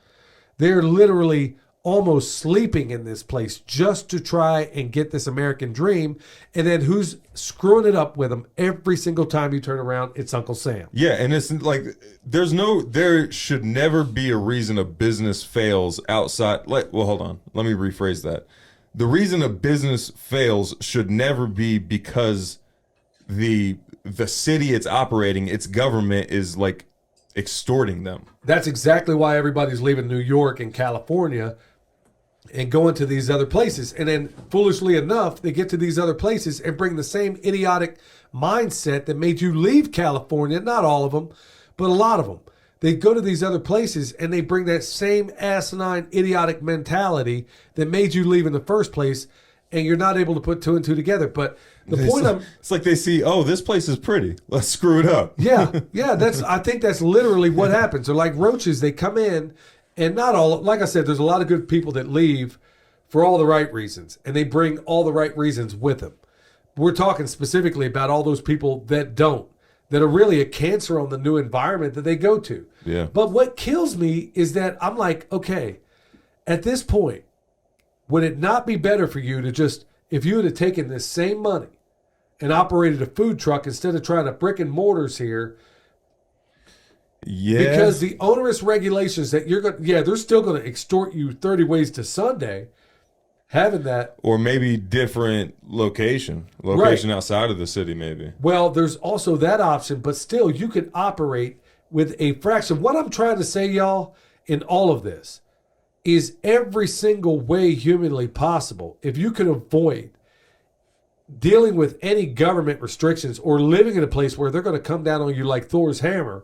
They're literally almost sleeping in this place just to try and get this American dream. And then who's screwing it up with them every single time you turn around? It's Uncle Sam. Yeah, and it's like there should never be a reason a business fails outside. Well, hold on. Let me rephrase that. The reason a business fails should never be because the city it's operating, its government is like extorting them. That's exactly why everybody's leaving New York and California and going to these other places. And then, foolishly enough, they get to these other places and bring the same idiotic mindset that made you leave California. Not all of them, but a lot of them. They go to these other places and they bring that same asinine, idiotic mentality that made you leave in the first place, and you're not able to put two and two together. But it's like they see, oh, this place is pretty. Let's screw it up. Yeah. I think that's literally what happens. They're like roaches. They come in, and not all. Like I said, there's a lot of good people that leave for all the right reasons, and they bring all the right reasons with them. We're talking specifically about all those people that don't, that are really a cancer on the new environment that they go to. Yeah. But what kills me is that I'm like, okay, at this point, would it not be better for you to just, if you had taken this same money and operated a food truck instead of trying to brick and mortars here? Yeah. Because the onerous regulations that you're going to, they're still going to extort you 30 ways to Sunday, having that. Or maybe different location right outside of the city, maybe. Well, there's also that option, but still you can operate with a fraction. What I'm trying to say, y'all, in all of this is every single way humanly possible, if you can avoid dealing with any government restrictions or living in a place where they're going to come down on you like Thor's hammer,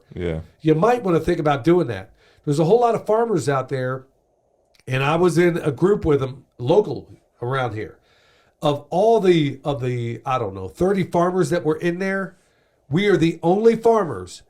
you might want to think about doing that. There's a whole lot of farmers out there, and I was in a group with them locally around here. Of all the I don't know, 30 farmers that were in there, we are the only farmers,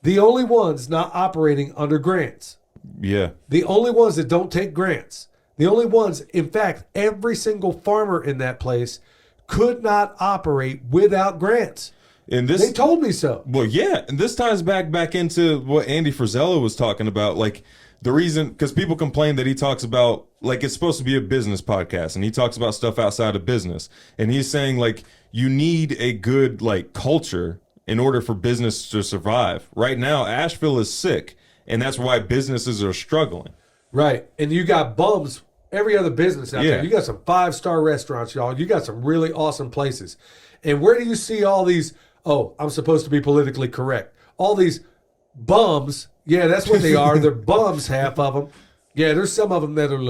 the only ones not operating under grants. Yeah. The only ones that don't take grants. The only ones, in fact, every single farmer in that place could not operate without grants. And this, they told me so. Well, yeah, and this ties back into what Andy Frisella was talking about. Like, the reason, because people complain that he talks about, like, it's supposed to be a business podcast, and he talks about stuff outside of business. And he's saying, like, you need a good, like, culture in order for business to survive. Right now, Asheville is sick, and that's why businesses are struggling. Right. And you got bums, every other business out there. You got some 5-star restaurants, y'all. You got some really awesome places. And where do you see all these, oh, I'm supposed to be politically correct, all these bums? Yeah, that's what they are. They're bums, half of them. Yeah, there's some of them that are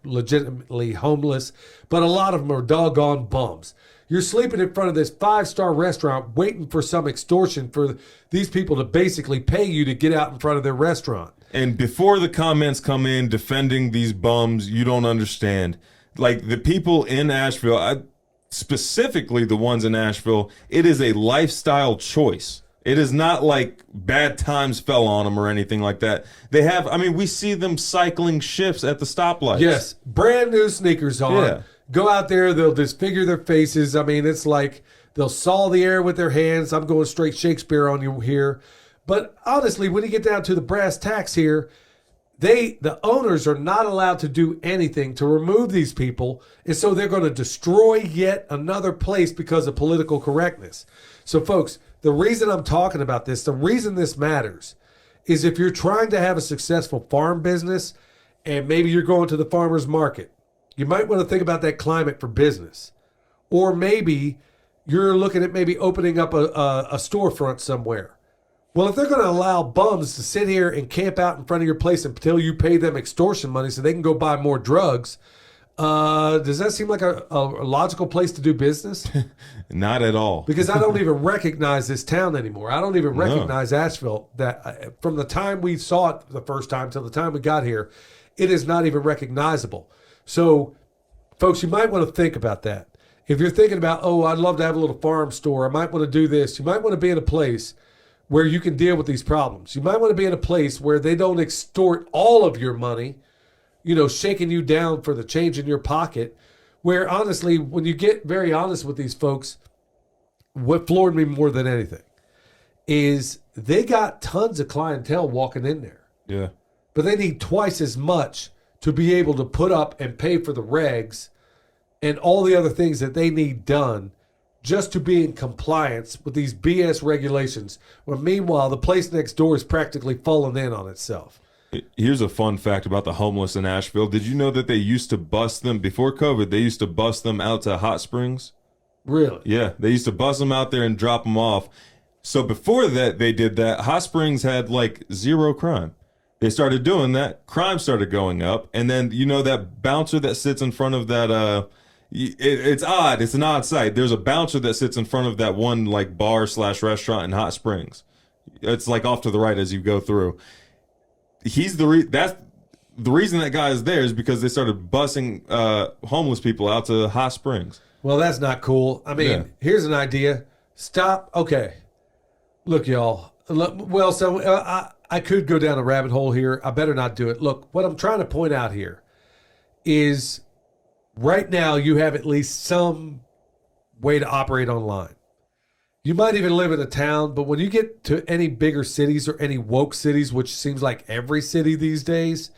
legitimately homeless, but a lot of them are doggone bums. You're sleeping in front of this 5-star restaurant waiting for some extortion for these people to basically pay you to get out in front of their restaurant. And before the comments come in defending these bums, you don't understand. Like, the people in Asheville, specifically the ones in Asheville, it is a lifestyle choice. It is not like bad times fell on them or anything like that. They have, I mean, we see them cycling shifts at the stoplights. Yes, brand new sneakers on. Yeah. Go out there, they'll disfigure their faces. I mean, it's like they'll saw the air with their hands. I'm going straight Shakespeare on you here. But honestly, when you get down to the brass tacks here, the owners are not allowed to do anything to remove these people. And so they're going to destroy yet another place because of political correctness. So folks, the reason I'm talking about this, the reason this matters is if you're trying to have a successful farm business and maybe you're going to the farmer's market, you might want to think about that climate for business. Or maybe you're looking at maybe opening up a storefront somewhere. Well, if they're going to allow bums to sit here and camp out in front of your place until you pay them extortion money so they can go buy more drugs, does that seem like a logical place to do business? Not at all. Because I don't even recognize this town anymore. I don't even recognize Asheville. That from the time we saw it the first time till the time we got here, it is not even recognizable. So, folks, you might want to think about that. If you're thinking about, oh, I'd love to have a little farm store, I might want to do this, you might want to be in a place where you can deal with these problems. You might want to be in a place where they don't extort all of your money, shaking you down for the change in your pocket, where honestly, when you get very honest with these folks, what floored me more than anything is they got tons of clientele walking in there. Yeah. But they need twice as much to be able to put up and pay for the regs and all the other things that they need done just to be in compliance with these BS regulations, when meanwhile the place next door is practically falling in on itself. Here's a fun fact about the homeless in Asheville. Did you know that they used to bus them, before COVID, they used to bus them out to hot springs? Really? Yeah, they used to bus them out there and drop them off. So before that, they did that. Hot springs had like zero crime. They started doing that. Crime started going up. And then, you know, that bouncer that sits in front of that, it's odd. It's an odd sight. There's a bouncer that sits in front of that one like bar/restaurant in Hot Springs. It's like off to the right as you go through. He's that's the reason that guy is there is because they started busing homeless people out to Hot Springs. Well, that's not cool. I mean, Here's an idea. Stop. Okay. Look, y'all. Well, so I could go down a rabbit hole here. I better not do it. Look, what I'm trying to point out here is right now you have at least some way to operate online. You might even live in a town, but when you get to any bigger cities or any woke cities, which seems like every city these days,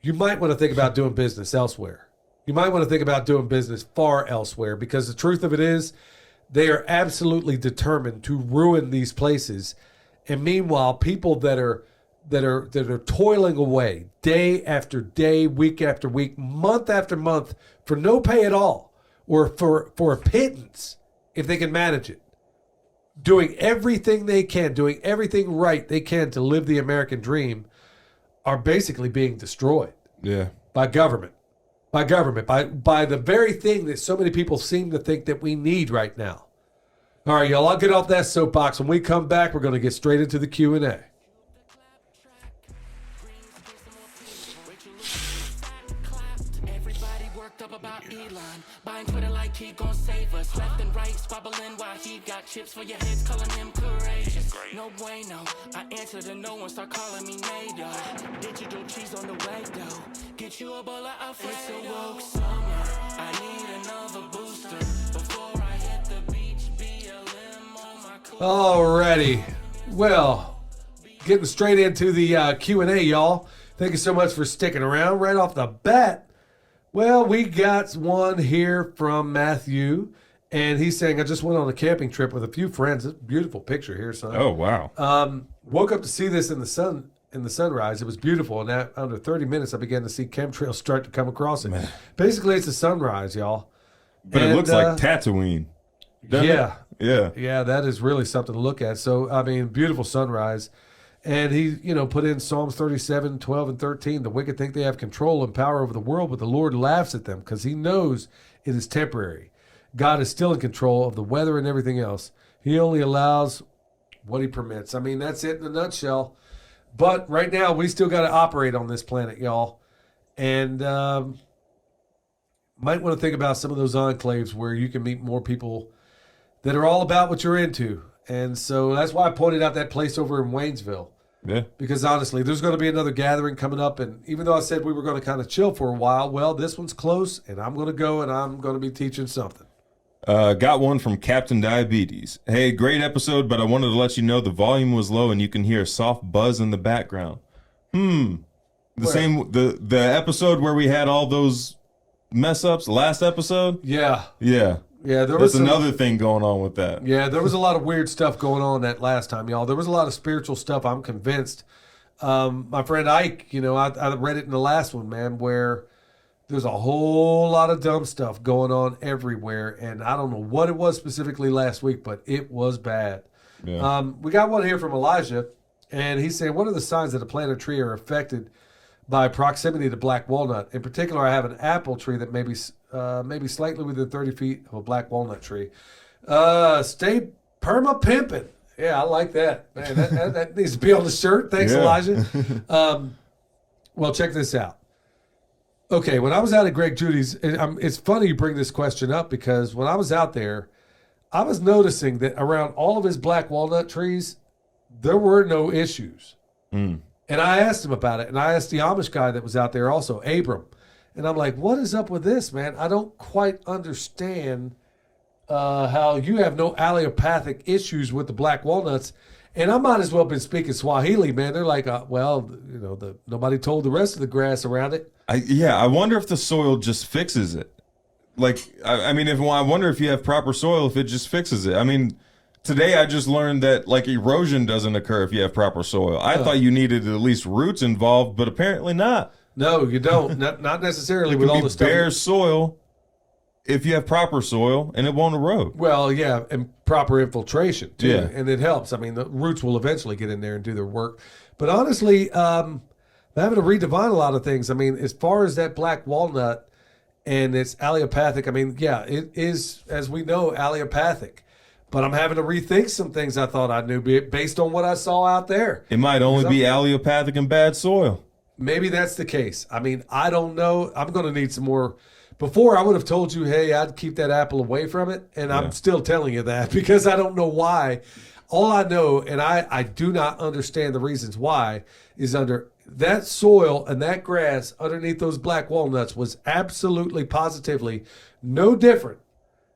you might want to think about doing business elsewhere. You might want to think about doing business far elsewhere, because the truth of it is they are absolutely determined to ruin these places. And meanwhile, people that are toiling away day after day, week after week, month after month for no pay at all, or for a pittance, if they can manage it, doing everything they can, doing everything right they can to live the American dream, are basically being destroyed. Yeah. By government, by the very thing that so many people seem to think that we need right now. All right, y'all, I'll get off that soapbox. When we come back, we're going to get straight into the Q&A. About Elon, buying Twitter like he gon' save us. Left and right, squabbling while he got chips for your heads, calling him courageous. No bueno, I answer to no one, start calling me NATO. Digital cheese on the way though. Get you a bowl of Alfredo. It's a woke summer, I need another booster. Before I hit the beach, BLM on my clothes. Alrighty, well, getting straight into the Q&A, y'all. Thank you so much for sticking around. Right off the bat, well, we got one here from Matthew, and he's saying, I just went on a camping trip with a few friends. It's a beautiful picture here, son. Oh, wow. Woke up to see this in the sunrise. It was beautiful, and under 30 minutes, I began to see chemtrails start to come across it. Man. Basically, it's a sunrise, y'all. But it looks like Tatooine. Yeah. Yeah. Yeah, that is really something to look at. So, I mean, beautiful sunrise. And he, put in Psalms 37, 12, and 13. The wicked think they have control and power over the world, but the Lord laughs at them because he knows it is temporary. God is still in control of the weather and everything else. He only allows what he permits. I mean, that's it in a nutshell. But right now, we still got to operate on this planet, y'all. And might want to think about some of those enclaves where you can meet more people that are all about what you're into. And so that's why I pointed out that place over in Waynesville. Yeah. Because honestly, there's going to be another gathering coming up. And even though I said we were going to kind of chill for a while, well, this one's close, and I'm going to go, and I'm going to be teaching something. Got one from Captain Diabetes. Hey, great episode, but I wanted to let you know the volume was low and you can hear a soft buzz in the background. The episode where we had all those mess ups, last episode? Yeah. Yeah. Yeah, there was another thing going on with that. Yeah, there was a lot of weird stuff going on that last time, y'all. There was a lot of spiritual stuff, I'm convinced. My friend Ike, I read it in the last one, man, where there's a whole lot of dumb stuff going on everywhere. And I don't know what it was specifically last week, but it was bad. Yeah. We got one here from Elijah, and he's saying, what are the signs that a plant or tree are affected by proximity to black walnut? In particular, I have an apple tree that maybe slightly within 30 feet of a black walnut tree. Stay perma-pimping. Yeah, I like that. Man, that needs to be on the shirt. Thanks, Elijah. Well, check this out. Okay, when I was out at Greg Judy's, it's funny you bring this question up because when I was out there, I was noticing that around all of his black walnut trees, there were no issues. And I asked him about it, and I asked the Amish guy that was out there also, Abram. And I'm like, what is up with this, man? I don't quite understand how you have no allelopathic issues with the black walnuts, And I might as well have been speaking Swahili, man. They're like, nobody told the rest of the grass around it. I wonder if the soil just fixes it. Like, I wonder if you have proper soil, if it just fixes it. I mean, today I just learned that, like, erosion doesn't occur if you have proper soil. I thought you needed at least roots involved, but apparently not. No, you don't. Not necessarily with all the stuff. Bare soil if you have proper soil, and it won't erode. Well, yeah, and proper infiltration, too. Yeah. And it helps. I mean, the roots will eventually get in there and do their work. But honestly, I'm having to redefine a lot of things. I mean, as far as that black walnut and it's allelopathic, I mean, yeah, it is, as we know, allelopathic. But I'm having to rethink some things I thought I knew based on what I saw out there. It might only be allelopathic in bad soil. Maybe that's the case. I mean, I don't know. I'm going to need some more. Before, I would have told you, hey, I'd keep that apple away from it. And I'm still telling you that because I don't know why. All I know, and I do not understand the reasons why, is under that soil and that grass underneath those black walnuts was absolutely, positively no different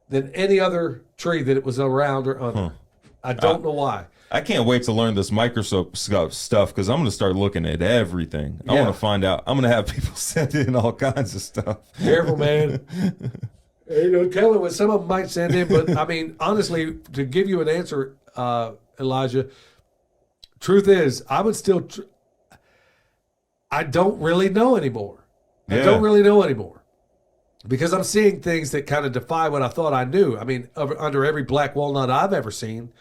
than any other tree that it was around or under. I don't know why. I can't wait to learn this microscope stuff because I'm going to start looking at everything. I want to find out. I'm going to have people send in all kinds of stuff. Careful, man. You know, tell them what some of them might send in. But, I mean, honestly, to give you an answer, Elijah, truth is, I would still I don't really know anymore. I don't really know anymore. Because I'm seeing things that kind of defy what I thought I knew. I mean, under every black walnut I've ever seen,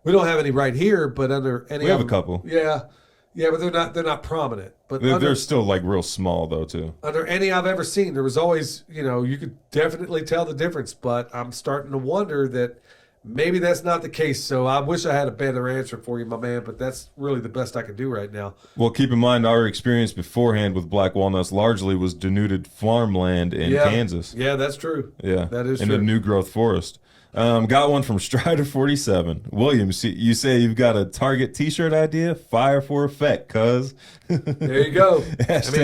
we don't have any right here, but under any, we have a couple. Yeah, but they're not prominent. But they're still like real small though too. Under any I've ever seen, there was always, you could definitely tell the difference. But I'm starting to wonder that maybe that's not the case. So I wish I had a better answer for you, my man. But that's really the best I can do right now. Well, keep in mind our experience beforehand with black walnuts largely was denuded farmland in Kansas. Yeah, that's true. Yeah, that is in true. a new growth forest. Got one from Strider47. William, you say you've got a Target T-shirt idea? Fire for effect, cuz. There you go.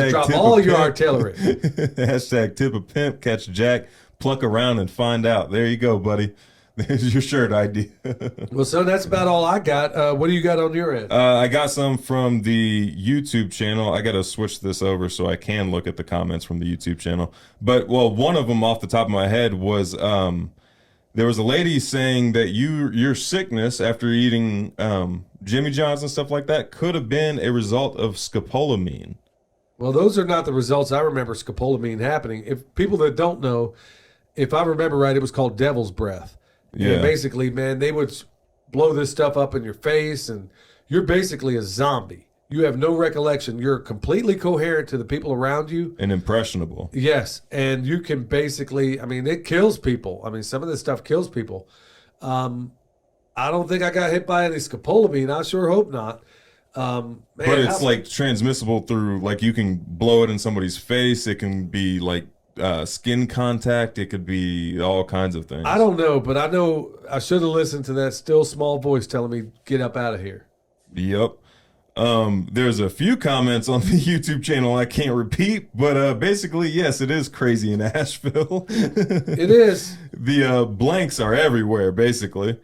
Drop all your artillery. Hashtag tip a pimp, catch Jack, pluck around and find out. There you go, buddy. There's your shirt idea. Well, so that's about all I got. What do you got on your end? I got some from the YouTube channel. I got to switch this over so I can look at the comments from the YouTube channel. But, well, one of them off the top of my head was... there was a lady saying that your sickness after eating Jimmy John's and stuff like that could have been a result of scopolamine. Well, those are not the results I remember scopolamine happening. If people that don't know, if I remember right, it was called devil's breath. Yeah. And basically, man, they would blow this stuff up in your face, and you're basically a zombie. You have no recollection. You're completely coherent to the people around you. And impressionable. Yes. And you can basically, I mean, it kills people. I mean, some of this stuff kills people. I don't think I got hit by any scopolamine. I sure hope not. Man, but it's like transmissible through, like you can blow it in somebody's face. It can be like skin contact. It could be all kinds of things. I don't know, but I know I should have listened to that still small voice telling me, get up out of here. Yep. There's a few comments on the YouTube channel I can't repeat, but basically, yes, it is crazy in Asheville. It is. The blanks are everywhere, basically.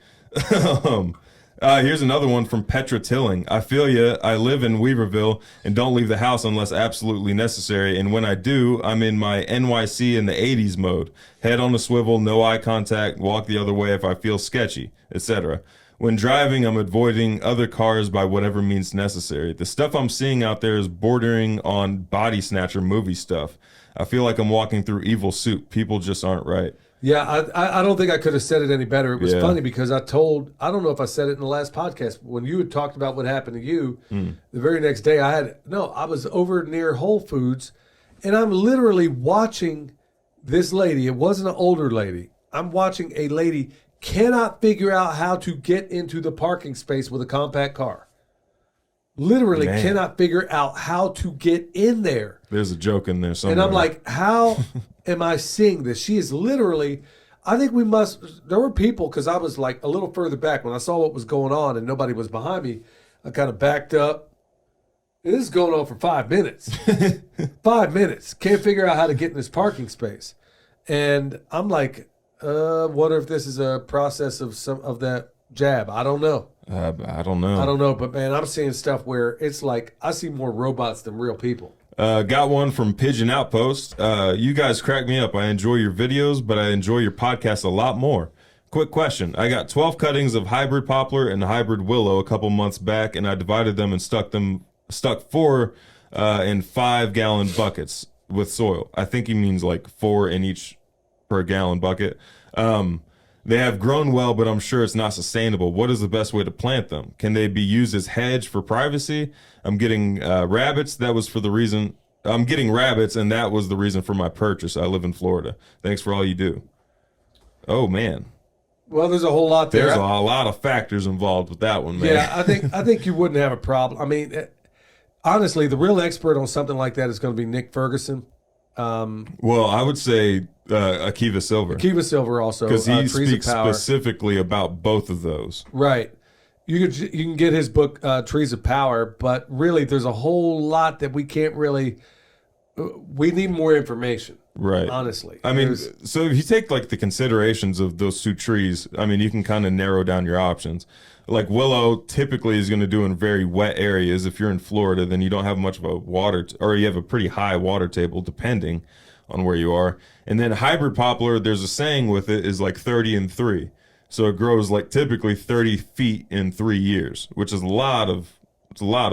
Here's another one from Petra Tilling. I feel ya. I live in Weaverville and don't leave the house unless absolutely necessary. And when I do, I'm in my NYC in the 80s mode. Head on the swivel, no eye contact, walk the other way if I feel sketchy, etc. When driving, I'm avoiding other cars by whatever means necessary. The stuff I'm seeing out there is bordering on body snatcher movie stuff. I feel like I'm walking through evil soup. People just aren't right. Yeah, I don't think I could have said it any better. It was funny because I don't know if I said it in the last podcast, when you had talked about what happened to you, the very next day I was over near Whole Foods, and I'm literally watching this lady. It wasn't an older lady. I'm watching a lady cannot figure out how to get into the parking space with a compact car. Literally cannot figure out how to get in there. There's a joke in there somewhere. And I'm like, how am I seeing this? She is literally, I think there were people, because I was like a little further back when I saw what was going on and nobody was behind me. I kind of backed up. This is going on for 5 minutes. 5 minutes. Can't figure out how to get in this parking space. And I'm like, wonder if this is a process of some of that jab. I don't know. I don't know. I don't know, but man, I'm seeing stuff where it's like I see more robots than real people. Got one from Pigeon Outpost. You guys crack me up. I enjoy your videos, but I enjoy your podcast a lot more. Quick question. I got 12 cuttings of hybrid poplar and hybrid willow a couple months back, and I divided them and stuck 4 in 5-gallon buckets with soil. I think he means like 4 in each per gallon bucket. They have grown well, but I'm sure it's not sustainable. What is the best way to plant them? Can they be used as hedge for privacy? I'm getting rabbits. I'm getting rabbits, and that was the reason for my purchase. I live in Florida. Thanks for all you do. Oh man. Well, there's a whole lot there. There's a lot of factors involved with that one, man. Yeah, I think you wouldn't have a problem. I mean, honestly, the real expert on something like that is going to be Nick Ferguson. Well, I would say Akiva Silver. Akiva Silver also, because he Trees speaks of Power. specifically about both of those. Right. You can get his book Trees of Power, but really there's a whole lot that we can't really. We need more information. Right. Honestly. I mean, so if you take like the considerations of those 2 trees, I mean, you can kind of narrow down your options. Like willow typically is going to do in very wet areas. If you're in Florida, then you don't have much of a or you have a pretty high water table depending on where you are. And then hybrid poplar, there's a saying with it, is like 30 and 3. So it grows like typically 30 feet in 3 years, which is a lot of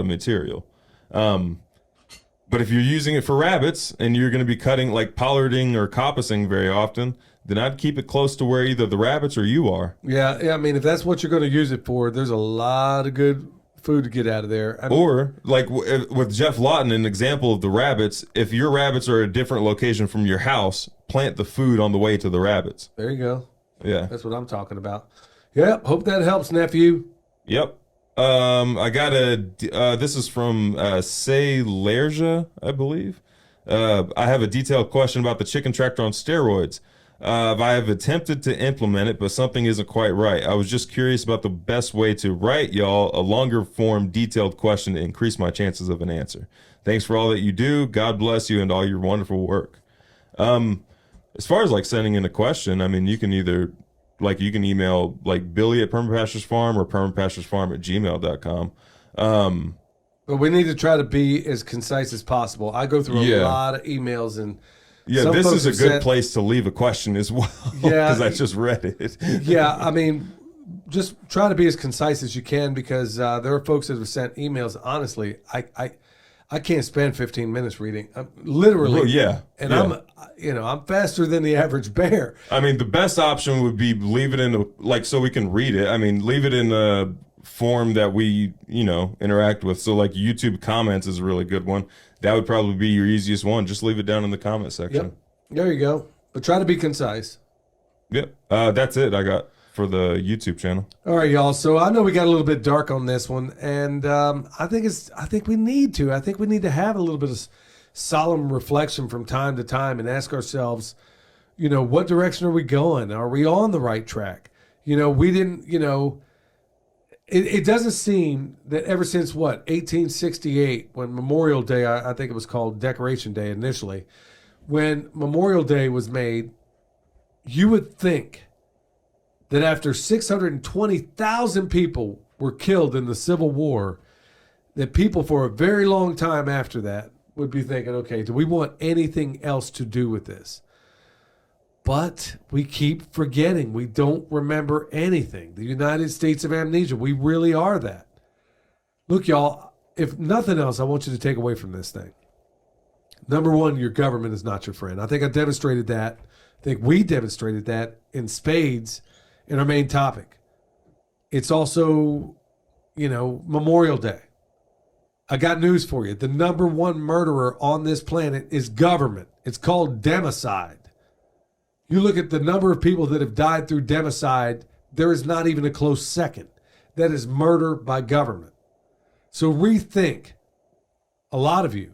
material. But if you're using it for rabbits and you're going to be cutting like pollarding or coppicing very often, then I'd keep it close to where either the rabbits or you are. Yeah. I mean, if that's what you're going to use it for, there's a lot of good food to get out of there. I mean, or like with Jeff Lawton, an example of the rabbits, if your rabbits are at a different location from your house, plant the food on the way to the rabbits. There you go. Yeah. That's what I'm talking about. Yep. Hope that helps, nephew. Yep. I got this is from Say Lerja, I believe. I have a detailed question about the chicken tractor on steroids. I have attempted to implement it, but something isn't quite right. I was just curious about the best way to write y'all a longer form, detailed question to increase my chances of an answer. Thanks for all that you do. God bless you and all your wonderful work. As far as like sending in a question, I mean, you can either you can email like Billy at Permapastures Farm or permapasturesfarm@gmail.com. But we need to try to be as concise as possible. I go through a lot of emails and this is a good place to leave a question as well. Yeah, because I just read it. Yeah, I mean, just try to be as concise as you can because there are folks that have sent emails. Honestly, I can't spend 15 minutes reading. Literally. Well, yeah. And I'm faster than the average bear. I mean, the best option would be leave it in so we can read it. I mean, leave it in a form that we, interact with. So like YouTube comments is a really good one. That would probably be your easiest one. Just leave it down in the comment section. Yep. There you go. But try to be concise. Yep. That's it I got for the YouTube channel. All right, y'all. So I know we got a little bit dark on this one, and I think we need to have a little bit of solemn reflection from time to time and ask ourselves, what direction are we going? Are we on the right track? We didn't, it doesn't seem that ever since 1868, when Memorial Day, I think it was called Decoration Day initially, when Memorial Day was made, you would think that after 620,000 people were killed in the Civil War, that people for a very long time after that would be thinking, okay, do we want anything else to do with this? But we keep forgetting. We don't remember anything. The United States of Amnesia. We really are that. Look, y'all, if nothing else, I want you to take away from this thing. Number one, your government is not your friend. I think I demonstrated that. I think we demonstrated that in spades in our main topic. It's also, Memorial Day. I got news for you. The number one murderer on this planet is government. It's called democide. You look at the number of people that have died through democide, there is not even a close second. That is murder by government. So rethink, a lot of you,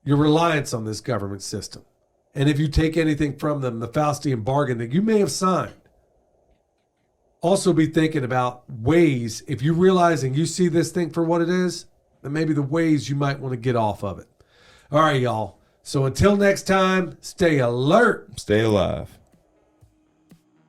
your reliance on this government system. And if you take anything from them, the Faustian bargain that you may have signed. Also be thinking about ways, if you realize and you see this thing for what it is, then maybe the ways you might want to get off of it. All right, y'all. So until next time, stay alert. Stay alive.